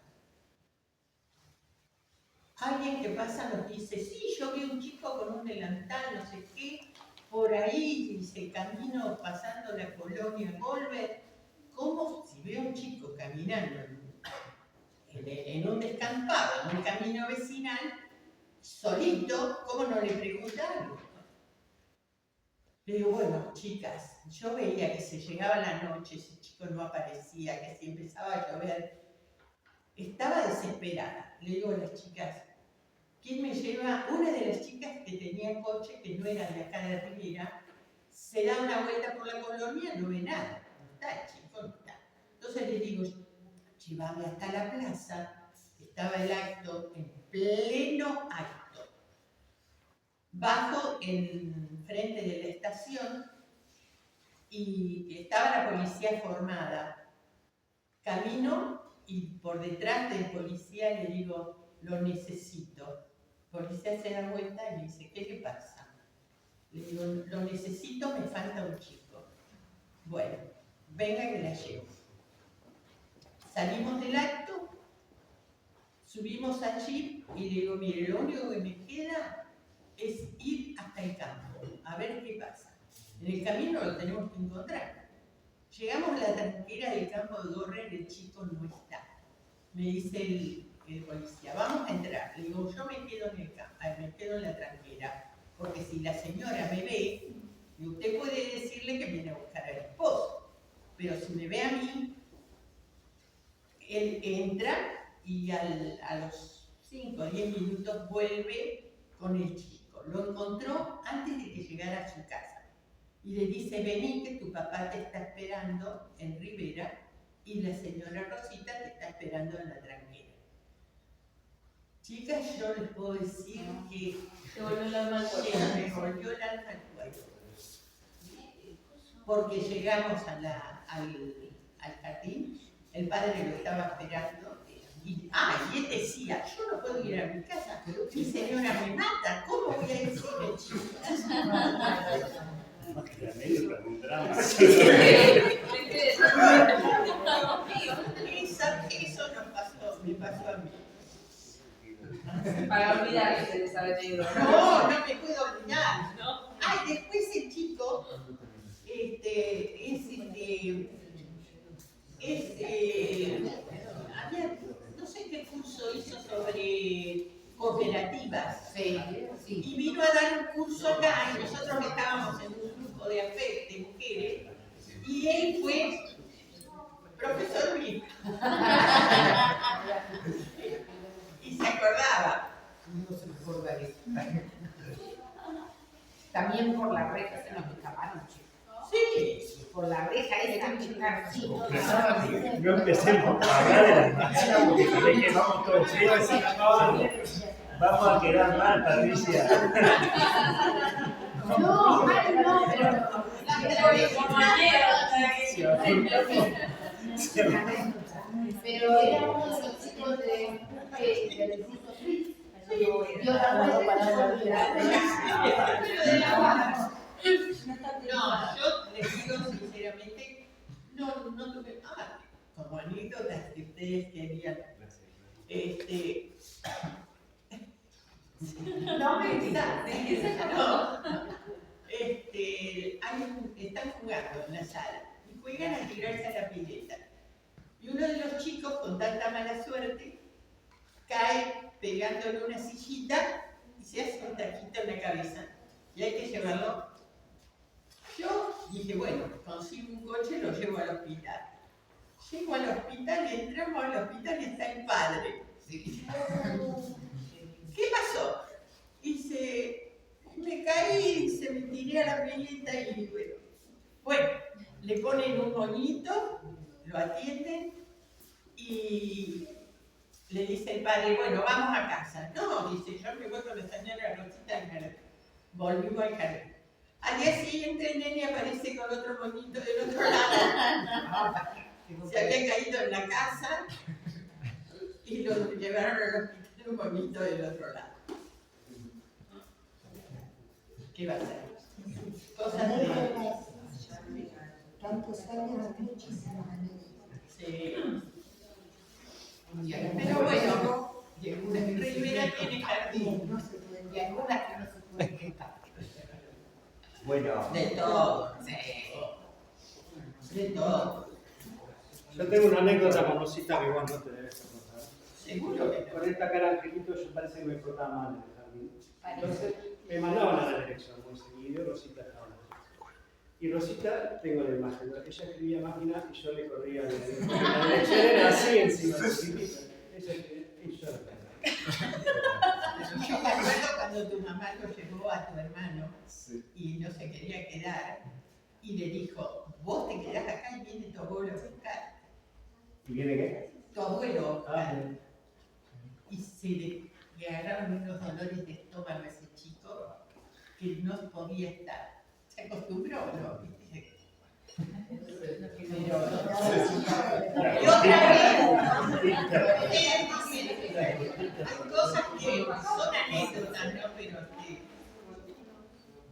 Alguien que pasa nos dice, sí, yo vi un chico con un delantal, no sé qué, por ahí, dice, camino pasando la colonia Golver. ¿Cómo? Si veo un chico caminando en un descampado, en un camino vecinal, solito, ¿cómo no le preguntaron? Le digo, bueno, chicas, yo veía que se llegaba la noche, ese chico no aparecía, que si empezaba a llover, estaba desesperada. Le digo a las chicas, ¿quién me lleva? Una de las chicas que tenía coche, que no era de acá de Rivera, se da una vuelta por la colonia, no ve nada. No está, el chico no está. Entonces le digo, llévame hasta la plaza. Estaba el acto, en pleno acto. Bajo en frente de la estación y estaba la policía formada. Camino y por detrás del policía le digo, lo necesito. El policía se da vuelta y me dice, ¿qué le pasa? Le digo, lo necesito, me falta un chico. Bueno, venga que la llevo. Salimos del acto, subimos al jeep y le digo, mire, lo único que me queda es ir hasta el campo, a ver qué pasa. En el camino lo tenemos que encontrar. Llegamos a la tranquera del campo de Gorrer, el chico no está. Me dice el policía, vamos a entrar. Le digo, yo me quedo en el campo, me quedo en la tranquera, porque si la señora me ve, y usted puede decirle que viene a buscar al esposo, pero si me ve a mí, él entra y a los 5 o 10 minutos vuelve con el chico. Lo encontró antes de que llegara a su casa y le dice, vení que tu papá te está esperando en Rivera y la señora Rosita te está esperando en la tranquera. Chicas, yo les puedo decir que Te volvió el alma al cuerpo. me volvió el alma al cuerpo. Porque llegamos al jardín, el padre lo estaba esperando y él decía, yo no puedo ir a mi casa, mi señora me mata, ¿cómo voy a decirle, chicas? Más que la medio para un drama. Eso me pasó a mí. la anécdota. No, no me puedo olvidar. Ay, después el chico no sé qué curso hizo sobre cooperativas. Sí. Y vino a dar un curso acá y nosotros estábamos en un grupo de mujeres y él fue profesor mío. Y se acordaba. No se me acuerda de eso. También por la reja se nos escaparon, chicos. Sí. Por la reja esa chica, sí. No empecemos a hablar de la máquina porque sabés que vamos todos vamos a quedar mal, Patricia. No, mal no, pero era uno de los chicos del curso Fritz. Dio la vuelta para No, yo les digo sinceramente, no tuve nada. Como anécdotas que ustedes querían. No me están jugando en la sala y juegan a tirarse a la pileta. Y uno de los chicos, con tanta mala suerte, cae pegándole una sillita y se hace un taquito en la cabeza. Y hay que llevarlo. Yo dije, bueno, consigo un coche y lo llevo al hospital. Llego al hospital y entramos al hospital y está el padre. Sí. ¿Qué pasó? Dice, me caí, se me tiré a la pileta y bueno, le ponen un moñito, lo atienden y le dice el padre, bueno, vamos a casa. No, dice, yo me voy con la señora Rosita al jardín. Volvimos al jardín. Al día siguiente el nene aparece con otro moñito del otro lado. Se había caído en la casa y lo llevaron al hospital un moñito del otro lado. ¿Qué va a hacer? Cosas de... Tantos años, muchísimas anécdotas. Sí. Pero bueno, Rivera tiene jardín. Y algunas que no se pueden contar. Bueno. De todo. De todo. Yo tengo una anécdota con Rosita que igual no te debes contar. Seguro que no. Con esta cara angelito yo parece que me portaba mal en el jardín. Entonces me mandaban a la dirección muy seguido y Rosita estaba en la dirección. Y Rosita, tengo la imagen, ella escribía máquina y yo le corría la dirección. La dirección era así encima, chiquitita. Ella escribía y yo la Yo me acuerdo cuando tu mamá lo llevó a tu hermano y no se quería quedar y le dijo, vos te quedás acá y viene tu abuelo a buscar. ¿Y viene qué? Tu abuelo a buscar. Y se le agarraron unos dolores de estómago a ese chico que no podía estar. ¿Se acostumbró o no? Y otra vez, hay cosas que son anécdotas, ¿no? Pero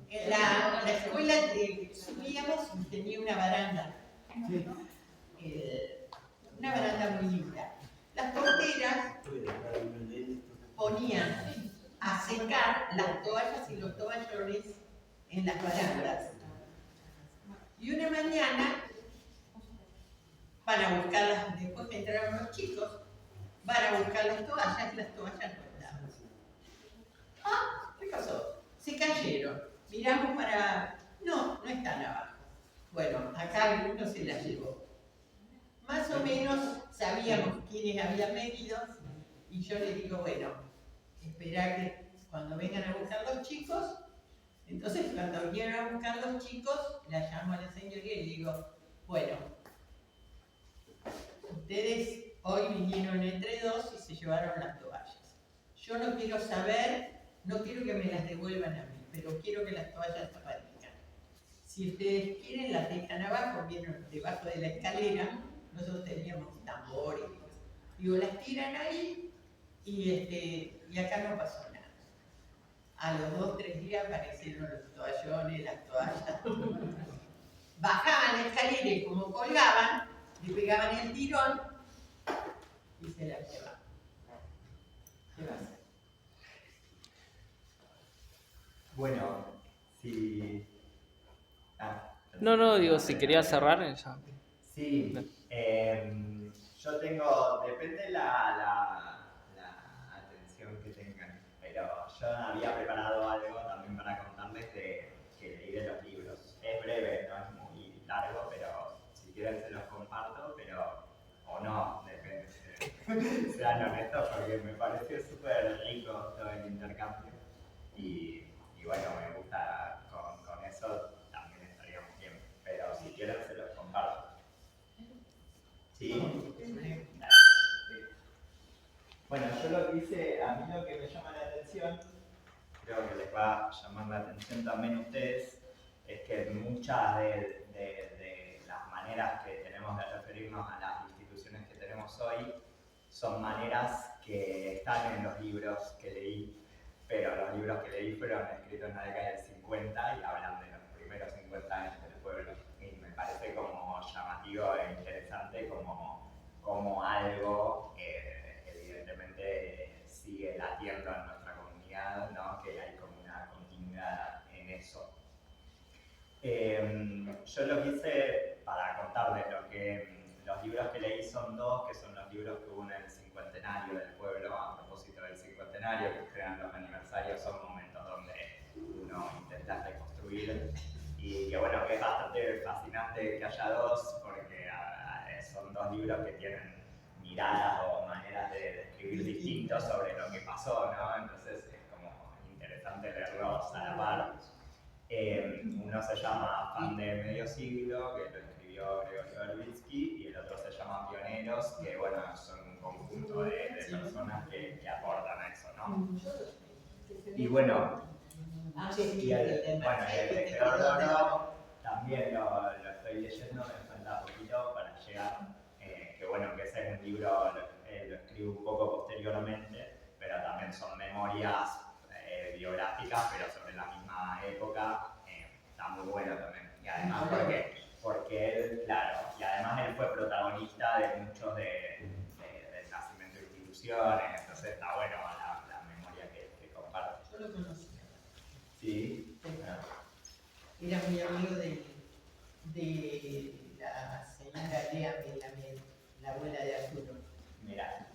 en la escuela que subíamos tenía una baranda. Una baranda muy linda. Las porteras ponían a secar las toallas y los toallones en las barandas. Y una mañana van a buscarlas, después que entraron los chicos, van a buscar las toallas y las toallas no estaban. Ah, ¿qué pasó? Se cayeron. Miramos para... No están abajo. Bueno, acá alguno se las llevó. Más o menos sabíamos quiénes habían venido y yo les digo, bueno, esperá que cuando vengan a buscar los chicos, entonces cuando vinieron a buscar los chicos, la llamo a la señoría y le digo, bueno, ustedes hoy vinieron entre dos y se llevaron las toallas. Yo no quiero saber, no quiero que me las devuelvan a mí, pero quiero que las toallas aparezcan. Si ustedes quieren, las dejan abajo, vienen debajo de la escalera, nosotros teníamos tambores. Digo, las tiran ahí y acá no pasó nada. A los 2 o 3 días aparecieron los toallones, las toallas. Bajaban la escalera y como colgaban, le pegaban el tirón y se las llevaban. ¿Qué va a hacer? Bueno, si... No, digo, si querías cerrar, ya. Sí, yo tengo, depende la atención que tengan, pero yo había preparado algo también para contarles de que leí de los libros. Es breve, no es muy largo, pero si quieren se los comparto, pero o no, depende, sean honestos, porque me pareció súper rico todo el intercambio y bueno, me gusta con eso también estaríamos bien, pero si quieren se los comparto. ¿Sí? Bueno, yo lo que hice, a mí lo que me llama la atención, creo que les va a llamar la atención también a ustedes, es que muchas de las maneras que tenemos de referirnos a las instituciones que tenemos hoy son maneras que están en los libros que leí, pero los libros que leí fueron escritos en la década del 50 y hablan de los primeros 50 años del pueblo. Y me parece como llamativo e interesante como algo evidentemente sigue latiendo en nuestra comunidad, ¿no? Que hay como una continuidad en eso. Yo lo que hice para contarles los libros que leí son dos, que son los libros que hubo en el cincuentenario del pueblo, a propósito del cincuentenario, que crean los aniversarios, son momentos donde uno intenta reconstruir y que bueno, que es bastante fascinante que haya dos, porque son dos libros que tienen miradas o maneras de describir distintos sobre lo que pasó, ¿no? Entonces es como interesante leerlos a la par. Uno se llama Afán de Medio Siglo, que lo escribió Gregorio Verbitsky, y el otro se llama Pioneros, que bueno, son un conjunto de personas que aportan a eso, ¿no? Y bueno, y el Tejedor de Oro también lo estoy leyendo, me falta poquito para llegar, que bueno, que ese es un libro, lo escribo un poco posteriormente, pero también son memorias biográficas, pero sobre la misma época, está muy bueno también. Y además porque él, claro, y además él fue protagonista de muchos del nacimiento de instituciones, entonces está bueno la memoria que comparte. Yo lo conocía. Sí. Era muy amigo de la señora Lea Melamed, la abuela de Arturo. Mira.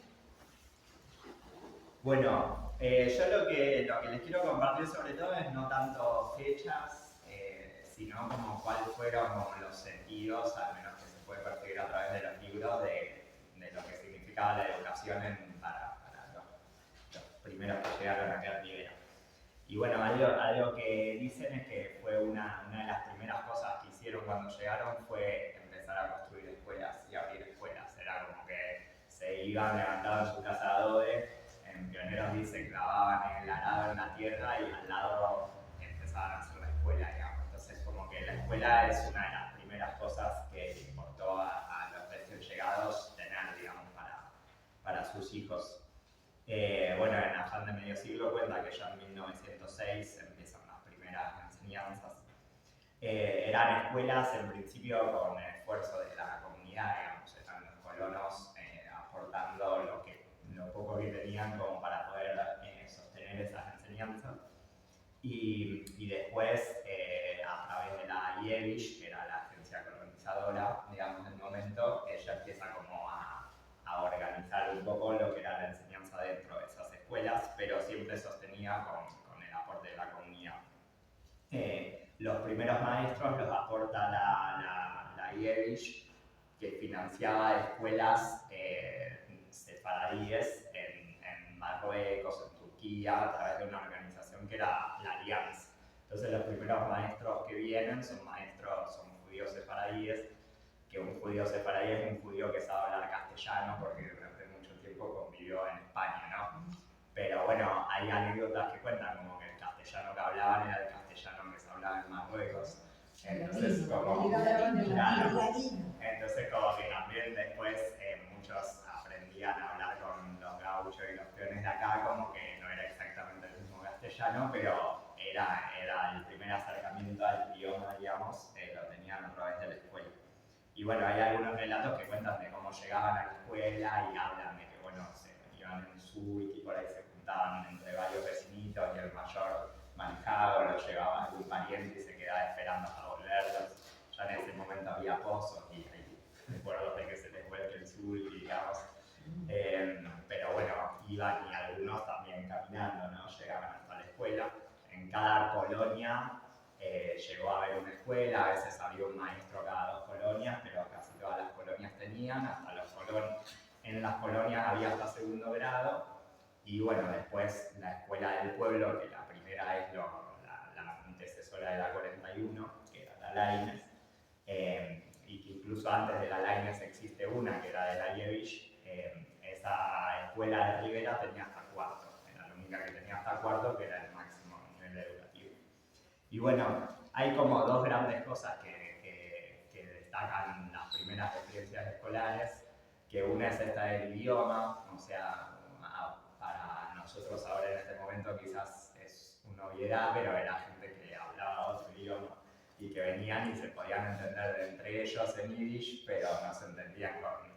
Bueno, yo lo que les quiero compartir sobre todo es no tanto fechas, sino como cuáles fueron como los sentidos, al menos que se puede percibir a través de los libros, de lo que significaba la educación para los primeros que llegaron acá a Rivera. Y bueno, algo que dicen es que fue una de las primeras cosas que hicieron cuando llegaron fue empezar a construir escuelas y abrir escuelas. Era como que se iban, levantaban su casa de adobe, en Pioneros dice, clavaban el arado en la tierra y al lado empezaban a hacer la escuela, digamos. Entonces como que la escuela es una de las primeras cosas que le importó a los recién llegados tener, digamos, para sus hijos. Bueno, en Afán de Medio Siglo cuenta que ya en 1906 empiezan las primeras enseñanzas. Eran escuelas en principio con el esfuerzo de la comunidad, digamos, eran los colonos aportando lo poco que tenían como para poder sostener esas enseñanzas. Y después, a través de la IEVISH, que era la agencia colonizadora, digamos, del momento, ella empieza como a organizar un poco lo que era la enseñanza dentro de esas escuelas, pero siempre sostenida con el aporte de la comunidad. Los primeros maestros los aporta la IEVISH, que financiaba escuelas sefaradíes en Marruecos, en Turquía, a través de una organización que era la Alianza. Entonces los primeros maestros que vienen son judíos sefaradíes, que un judío sefaradí es un judío que sabe hablar castellano porque durante mucho tiempo convivió en España, ¿no? Pero bueno, hay anécdotas que cuentan como que el castellano que hablaban era el castellano que se hablaba en Marruecos. Entonces como que también después muchos aprendían a hablar con los gauchos y los peones de acá, como que no era exactamente el mismo castellano, pero era el primer acercamiento al idioma, digamos, lo tenían a través de la escuela. Y bueno, hay algunos relatos que cuentan de cómo llegaban a la escuela y hablan de que, bueno, se iban en su y por ahí se juntaban entre varios vecinitos y el mayor manejaba o lo llevaba algún pariente y se quedaba esperando para volverlos. Ya en ese momento había pozos y hay recuerdos de que se les vuelve el sul, digamos. Pero bueno, iban y algunos también caminando, ¿no? Llegaban hasta la escuela. En cada colonia llegó a haber una escuela, a veces había un maestro cada 2 colonias, pero casi todas las colonias tenían, hasta en las colonias había hasta 2.º grado, y bueno, después la escuela del pueblo, que la primera es la antecesora de la 41, que era la Lainez, y que incluso antes de la Lainez existe una, que era de la Liebig. Esa escuela de Rivera tenía hasta 4, era la única que tenía hasta 4, que era el máximo nivel educativo. Y bueno, hay como 2 grandes cosas que destacan las primeras experiencias escolares, que una es esta del idioma, o sea, para nosotros ahora en este momento quizás es una obviedad, pero era gente que hablaba otro idioma y que venían y se podían entender entre ellos en yiddish, pero no se entendían con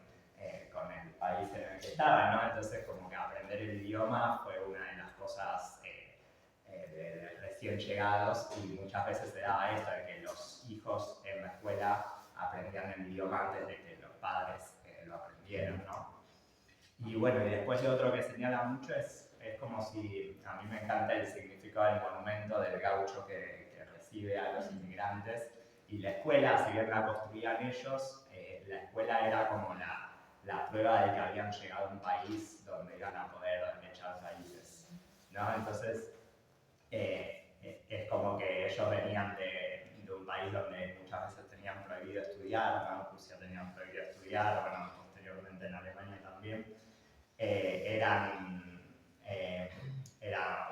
el país en el que estaban, ¿no? Entonces como que aprender el idioma fue una de las cosas de recién llegados, y muchas veces se daba esto de que los hijos en la escuela aprendían el idioma antes de que los padres lo aprendieran, ¿no? Y bueno, y después lo otro que señala mucho es como si, a mí me encanta el significado del monumento del gaucho que recibe a los inmigrantes, y la escuela, si bien la construían ellos, la escuela era como la prueba de que habían llegado a un país donde iban a poder echar raíces, ¿no? Entonces, es como que ellos venían de un país donde muchas veces tenían prohibido estudiar, ¿no? En Rusia tenían prohibido estudiar, bueno, posteriormente en Alemania también. Era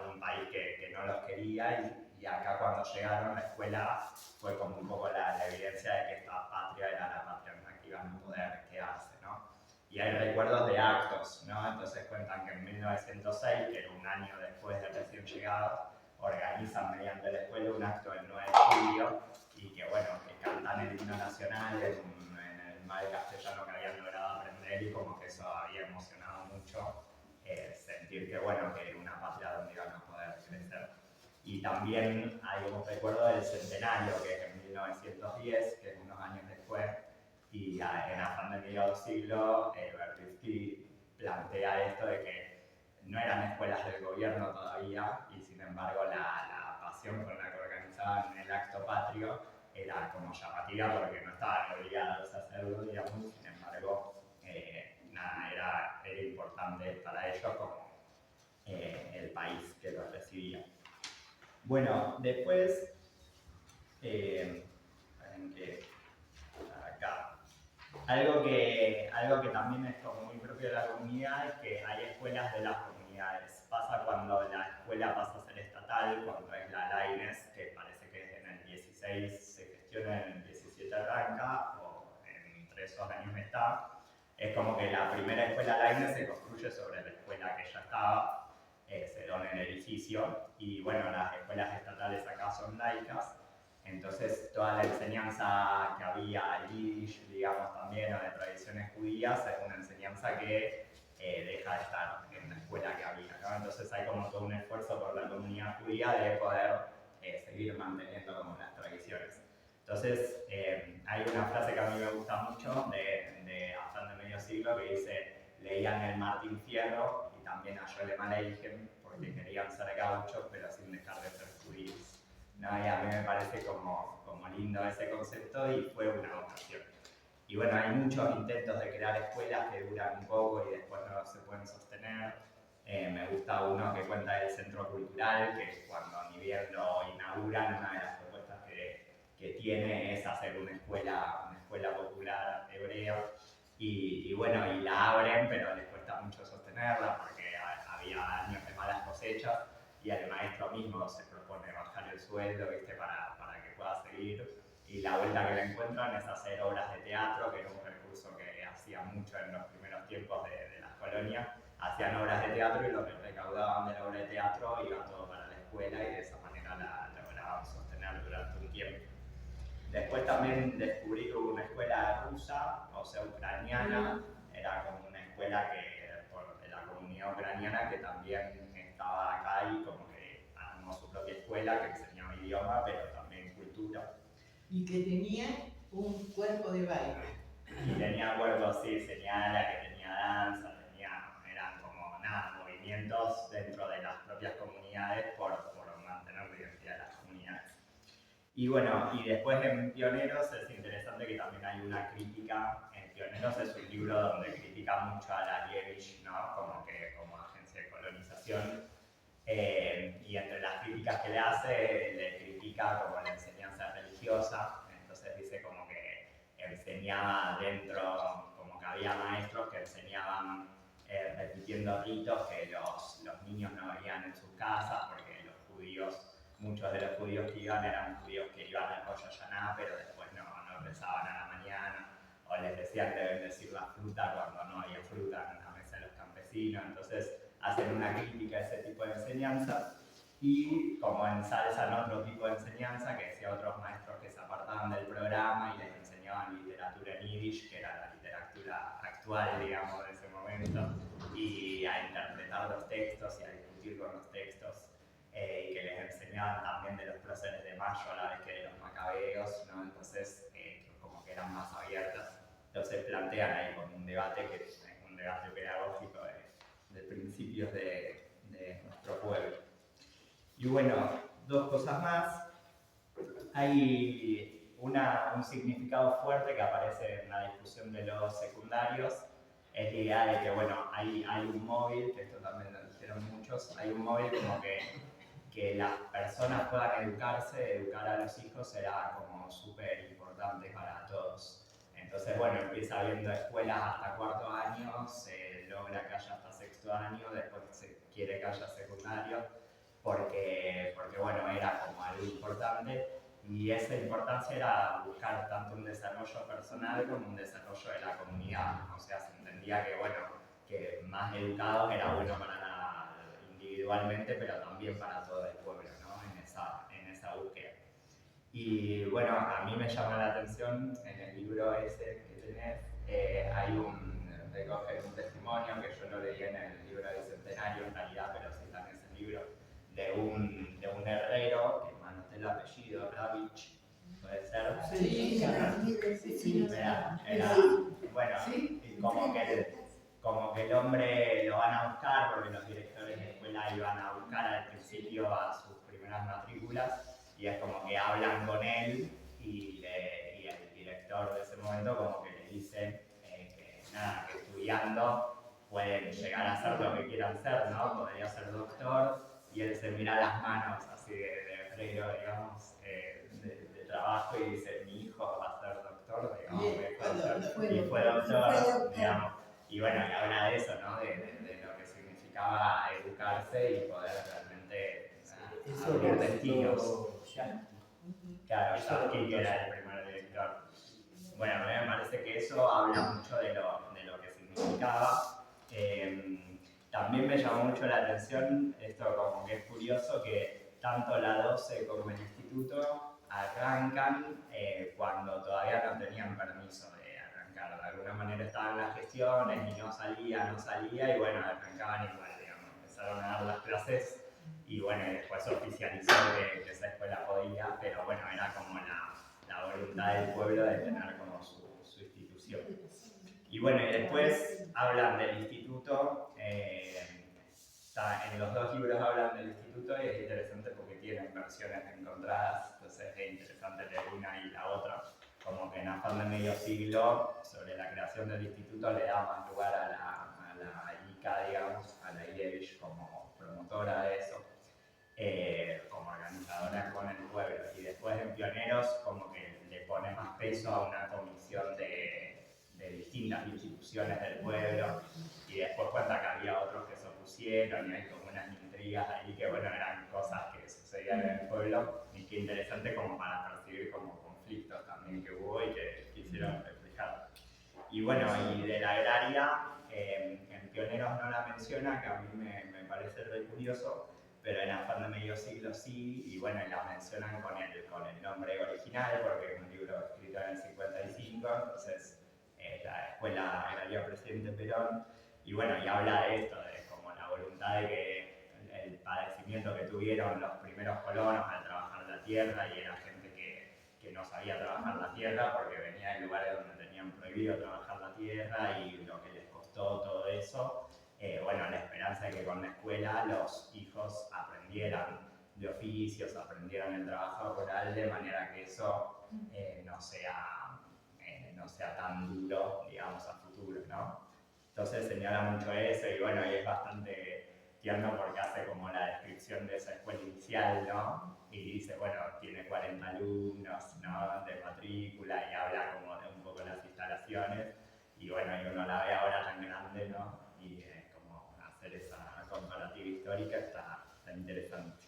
un país que no los quería, y acá cuando llegaron la escuela fue como un poco la evidencia de que esta patria era la patria en la que iban a poder quedarse, ¿no? Y hay recuerdos de actos, ¿no? Entonces cuentan que en 1906, que era un año después de recién llegados, organizan mediante la escuela un acto el 9 de julio, y que bueno, que cantan el himno nacional en el mal castellano que habían logrado aprender, y como que eso había emocionado mucho, sentir que bueno, que era una patria donde iban a poder crecer. Y también hay un recuerdo del centenario, que es en 1910, que es unos años después, y en Afán de medio siglo, Bertitsky plantea esto de que no eran escuelas del gobierno todavía, y sin embargo la pasión con la que organizaban el acto patrio era como llamativa, porque no estaban obligados a hacerlo, digamos, sin embargo, nada, era importante para ellos como el país que los recibía. Bueno, después, acá, algo que también es como muy propio de la comunidad es que hay escuelas de las comunidades. Pasa cuando la escuela pasa a ser estatal, cuando es la Lainez, que parece que en el 16 se gestiona, en el 17 arranca, o entre esos años está. Es como que la primera escuela Lainez se construye sobre la escuela que ya estaba, se dona el edificio, y bueno, las escuelas estatales acá son laicas, entonces toda la enseñanza que había yiddish, digamos, también, o de tradiciones judías, es una enseñanza que deja de estar en la escuela que había, ¿no? Entonces hay como todo un esfuerzo por la comunidad judía de poder seguir manteniendo como las tradiciones. Entonces hay una frase que a mí me gusta mucho de Afán de medio siglo, que dice: leían el Martín Fierro y también a Yolema Leigen, porque querían ser gauchos pero sin dejar de ser judíos, ¿no? Y a mí me parece como lindo ese concepto, y fue una vocación. Y bueno, hay muchos intentos de crear escuelas que duran un poco y después no se pueden sostener. Me gusta uno que cuenta del centro cultural, que cuando ni bien lo inauguran, una de las propuestas que tiene es hacer una escuela popular hebrea. Y bueno, y la abren, pero les cuesta mucho sostenerla porque había años de malas cosechas, y el maestro mismo se propone bajar el sueldo, ¿viste? Para que pueda seguir. Y la vuelta que le encuentran es hacer obras de teatro, que era un recurso que hacían mucho en los primeros tiempos de las colonias. Hacían obras de teatro, y lo que recaudaban de la obra de teatro iba todo para la escuela, y de esa manera la lograban sostener durante un tiempo. Después también descubrí que hubo una escuela rusa, o sea, ucraniana, era como una escuela de la comunidad ucraniana que también estaba acá, y como que armó su propia escuela. escuela que enseñaba idioma, pero también cultura. Y que tenía un cuerpo de baile. Y tenía cuerpos, sí, señala que tenía danza, eran como nada, movimientos dentro de las propias comunidades por mantener la identidad de las comunidades. Y bueno, y después en Pioneros es interesante que también hay una crítica. En Pioneros es un libro donde critica mucho a la Liebig, ¿no? Como agencia de colonización. Y entre las críticas que le hace, le critica como la enseñanza religiosa. Entonces dice como que enseñaba dentro, como que había maestros que enseñaban repitiendo ritos que los niños no veían en sus casas, porque los judíos, muchos de los judíos que iban eran judíos que iban al Rosh Hashanah, pero después no rezaban a la mañana, o les decían que deben decir la fruta cuando no había fruta en la mesa de los campesinos. Entonces hacen una crítica a ese tipo de enseñanza, y como ensalzan otro tipo de enseñanza que decía otros maestros que se apartaban del programa y les enseñaban literatura en yiddish, que era la literatura actual, digamos, de ese momento, y a interpretar los textos y a discutir con los textos, y que les enseñaban también de los próceres de Mayo a la vez que de los macabeos, ¿no? Entonces, como que eran más abiertas. Entonces plantean ahí como un debate que es un debate pedagógico de principios de nuestro pueblo. Y bueno, dos cosas más. Hay un significado fuerte que aparece en la discusión de los secundarios. Es la idea de que, bueno, hay un móvil, que esto también lo dijeron muchos, hay un móvil como que las personas puedan educar a los hijos era como súper importante para todos. Entonces, bueno, empieza habiendo escuelas hasta cuarto año, se logra que haya hasta sexto año, después se quiere que haya secundario, porque bueno, era como algo importante, y esa importancia era buscar tanto un desarrollo personal como un desarrollo de la comunidad. O sea, se entendía que, bueno, que más educados era bueno individualmente, pero también para todo el pueblo, ¿no? En esa búsqueda. Y bueno, a mí me llama la atención, en el libro ese que tenés, recoge un testimonio que yo no leí en el libro de Bicentenario en realidad, pero sí también es el libro, de un herrero, que me anoté el apellido, Ravich, ¿puede ser? Sí, bueno, como que el hombre lo van a buscar, porque los directores de escuela iban a buscar al principio a sus primeras matrículas, y es como que hablan con él, y el director de ese momento como que le dice que nada, que estudiando pueden llegar a ser lo que quieran ser, ¿no? Podría ser doctor, y él se mira las manos así de herrero, digamos, de trabajo, y dice, mi hijo va a ser doctor, digamos, y fue doctor, digamos. Y bueno, y habla de eso, ¿no? De lo que significaba educarse y poder realmente abrir destinos. Claro, Sharky, que era el primer director. Bueno, a mí me parece que eso habla mucho de lo que significaba. También me llamó mucho la atención, esto como que es curioso, que tanto la 12 como el instituto arrancan cuando todavía no tenían permiso de arrancar. De alguna manera estaban las gestiones y no salía, y bueno, arrancaban igual, digamos. Empezaron a dar las clases, y bueno, después se oficializó que esa escuela podía, pero bueno, era como la voluntad del pueblo de tener como su institución. Y bueno, y después hablan del instituto, en los dos libros hablan del instituto, y es interesante porque tienen versiones encontradas, entonces es interesante leer una y la otra. Como que en Afán de Medio Siglo, sobre la creación del instituto, le da más lugar a la ICA, digamos, a la Liebig como promotora de eso, como organizadora con el pueblo. Y después en Pioneros como que le pone más peso a una comisión de distintas instituciones del pueblo, y después cuenta que había otros que se opusieron, y hay como unas intrigas ahí que, bueno, eran cosas que sucedían en el pueblo, y que interesante como para percibir como conflictos también que hubo y que quisieron reflejar. Y bueno, y de la agraria, en Pioneros no la menciona, que a mí me parece re curioso, pero en Afán de Medio Siglo sí, y bueno, la mencionan con el nombre original, porque es un libro escrito en el 55, entonces la Escuela Agraria Presidente Perón, y bueno, y habla de esto, de como la voluntad de que el padecimiento que tuvieron los primeros colonos al trabajar la tierra, y era gente que no sabía trabajar la tierra porque venía de lugares donde tenían prohibido trabajar la tierra y lo que les costó todo eso. Bueno, la esperanza de que con la escuela los hijos aprendieran de oficios, aprendieran el trabajo rural, de manera que eso no sea tan duro, digamos, a futuro, ¿no? Entonces señala mucho eso, y bueno, y es bastante tierno porque hace como la descripción de esa escuela inicial, ¿no? Y dice, bueno, tiene 40 alumnos, ¿no?, de matrícula, y habla como de un poco las instalaciones, y bueno, y uno la ve ahora tan grande, ¿no? Y como hacer esa comparativa histórica está interesante.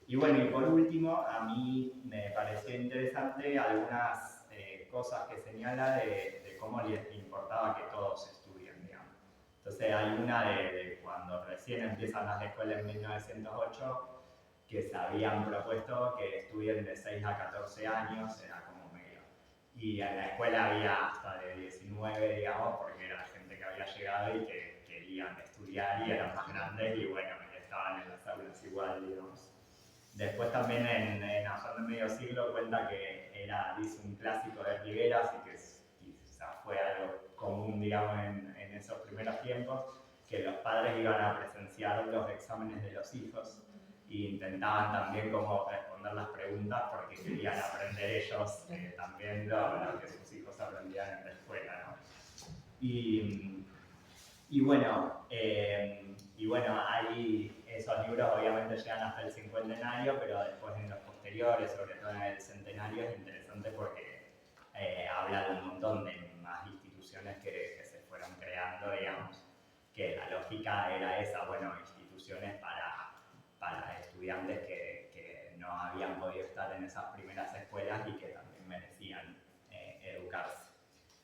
Y bueno, y por último, a mí me pareció interesante algunas cosas que señala de cómo les importaba que todos estudien, digamos. Entonces hay una de cuando recién empiezan las escuelas en 1908, que se habían propuesto que estudien de 6 a 14 años, era como medio. Y en la escuela había hasta de 19, digamos, porque era gente que había llegado y que querían estudiar y eran más grandes, y bueno, estaban en las aulas igual, digamos. Después también en Afán de Medio Siglo cuenta que dice un clásico de Rivera, así que quizás fue algo común, digamos, en esos primeros tiempos, que los padres iban a presenciar los exámenes de los hijos e intentaban también como responder las preguntas porque querían aprender ellos también lo que sus hijos aprendían en la escuela, ¿no? Y bueno, hay esos libros obviamente llegan hasta el cincuentenario, pero después en los posteriores, sobre todo en el centenario, es interesante porque habla de un montón de más instituciones que se fueron creando, digamos, que la lógica era esa, bueno, instituciones para estudiantes que no habían podido estar en esas primeras escuelas y que también merecían educarse.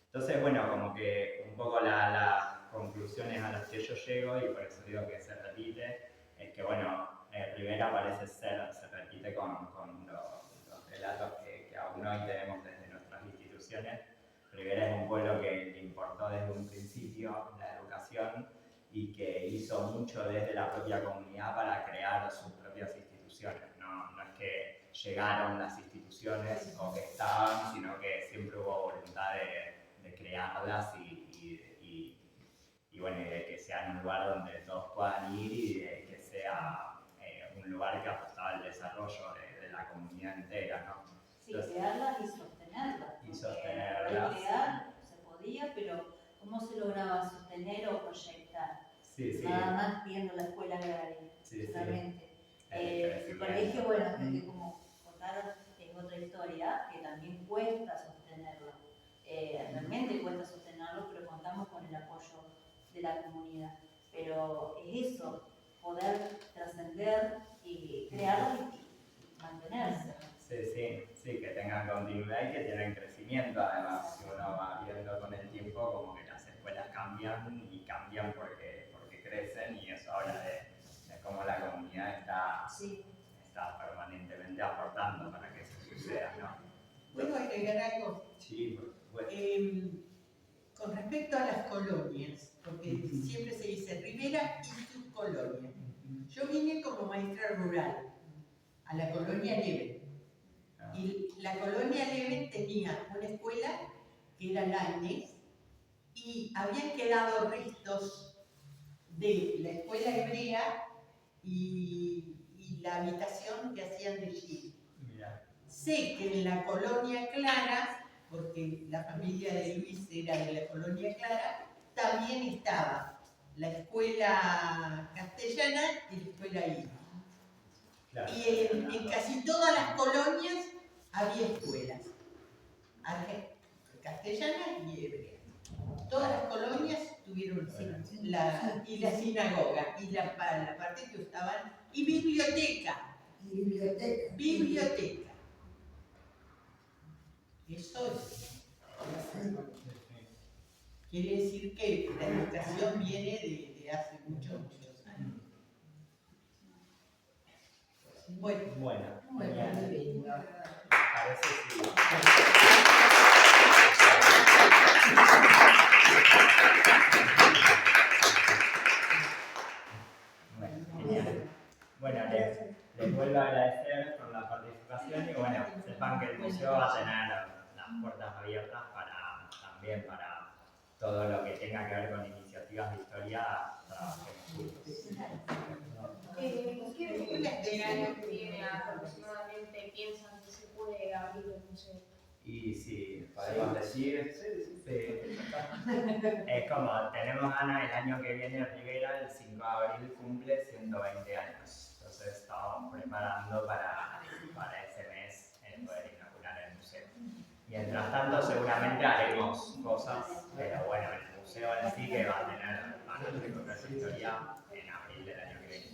Entonces, bueno, como que un poco las conclusiones a las que yo llego, y por eso digo que se repite, es que, bueno, Rivera parece se repite con los relatos que aún hoy tenemos desde nuestras instituciones. Rivera es un pueblo que le importó desde un principio la educación y que hizo mucho desde la propia comunidad para crear sus propias instituciones. No es que llegaron las instituciones o que estaban, sino que siempre hubo voluntad de crearlas y bueno, y de que sean un lugar donde todos puedan ir y de que sea un lugar que apostaba al desarrollo de la comunidad entera, ¿no? Sí, crearlas y sostenerlas. Y sostenerlas. Crear se podía, pero ¿cómo se lograba sostener o proyectar? Sí. Nada más viendo la escuela agraria, solamente. El colegio, bueno, que como contaron, es otra historia, que también cuesta sostenerlo. Realmente cuesta sostenerlo, pero contamos con el apoyo de la comunidad. Pero es eso, poder trascender y crearlo y mantenerse. Sí, que tengan continuidad y que tengan crecimiento. Además, si uno va viendo con el tiempo, como que las escuelas cambian y cambian porque crecen, y eso habla de cómo la comunidad está permanentemente aportando para que eso suceda, ¿no? ¿Puedo agregar algo? Sí, por supuesto. Con respecto a las colonias, porque siempre se dice Rivera y sus colonias. Yo vine como maestra rural a la colonia Leven. Y la colonia Leven tenía una escuela que era Lainez, y habían quedado restos de la escuela hebrea y la habitación que hacían de Gil. Sé que en la colonia Clara, porque la familia de Luis era de la colonia Clara, también estaba la escuela castellana y la escuela india. Y en casi todas las colonias había escuelas castellanas y hebreas. Todas las colonias tuvieron la sinagoga y la parte que usaban, y biblioteca. Biblioteca. Eso quiere decir que la educación viene de hace muchos años. Bueno. Parece sí. Bueno, genial. sepan que el museo va a tener las puertas abiertas también para todo lo que tenga que ver con iniciativas de historia, trabajemos juntos. ¿Qué año que viene aproximadamente piensan que se puede abrir el museo? Y si podemos decir, sí. Es como, tenemos ganas, el año que viene Rivera, el 5 de abril, cumple 120 años. Entonces estamos preparando para ese mes poder inaugurar el museo. Mientras tanto, seguramente haremos cosas, pero bueno, el museo en sí que va a tener, van a recorrer su historia en abril del año que viene.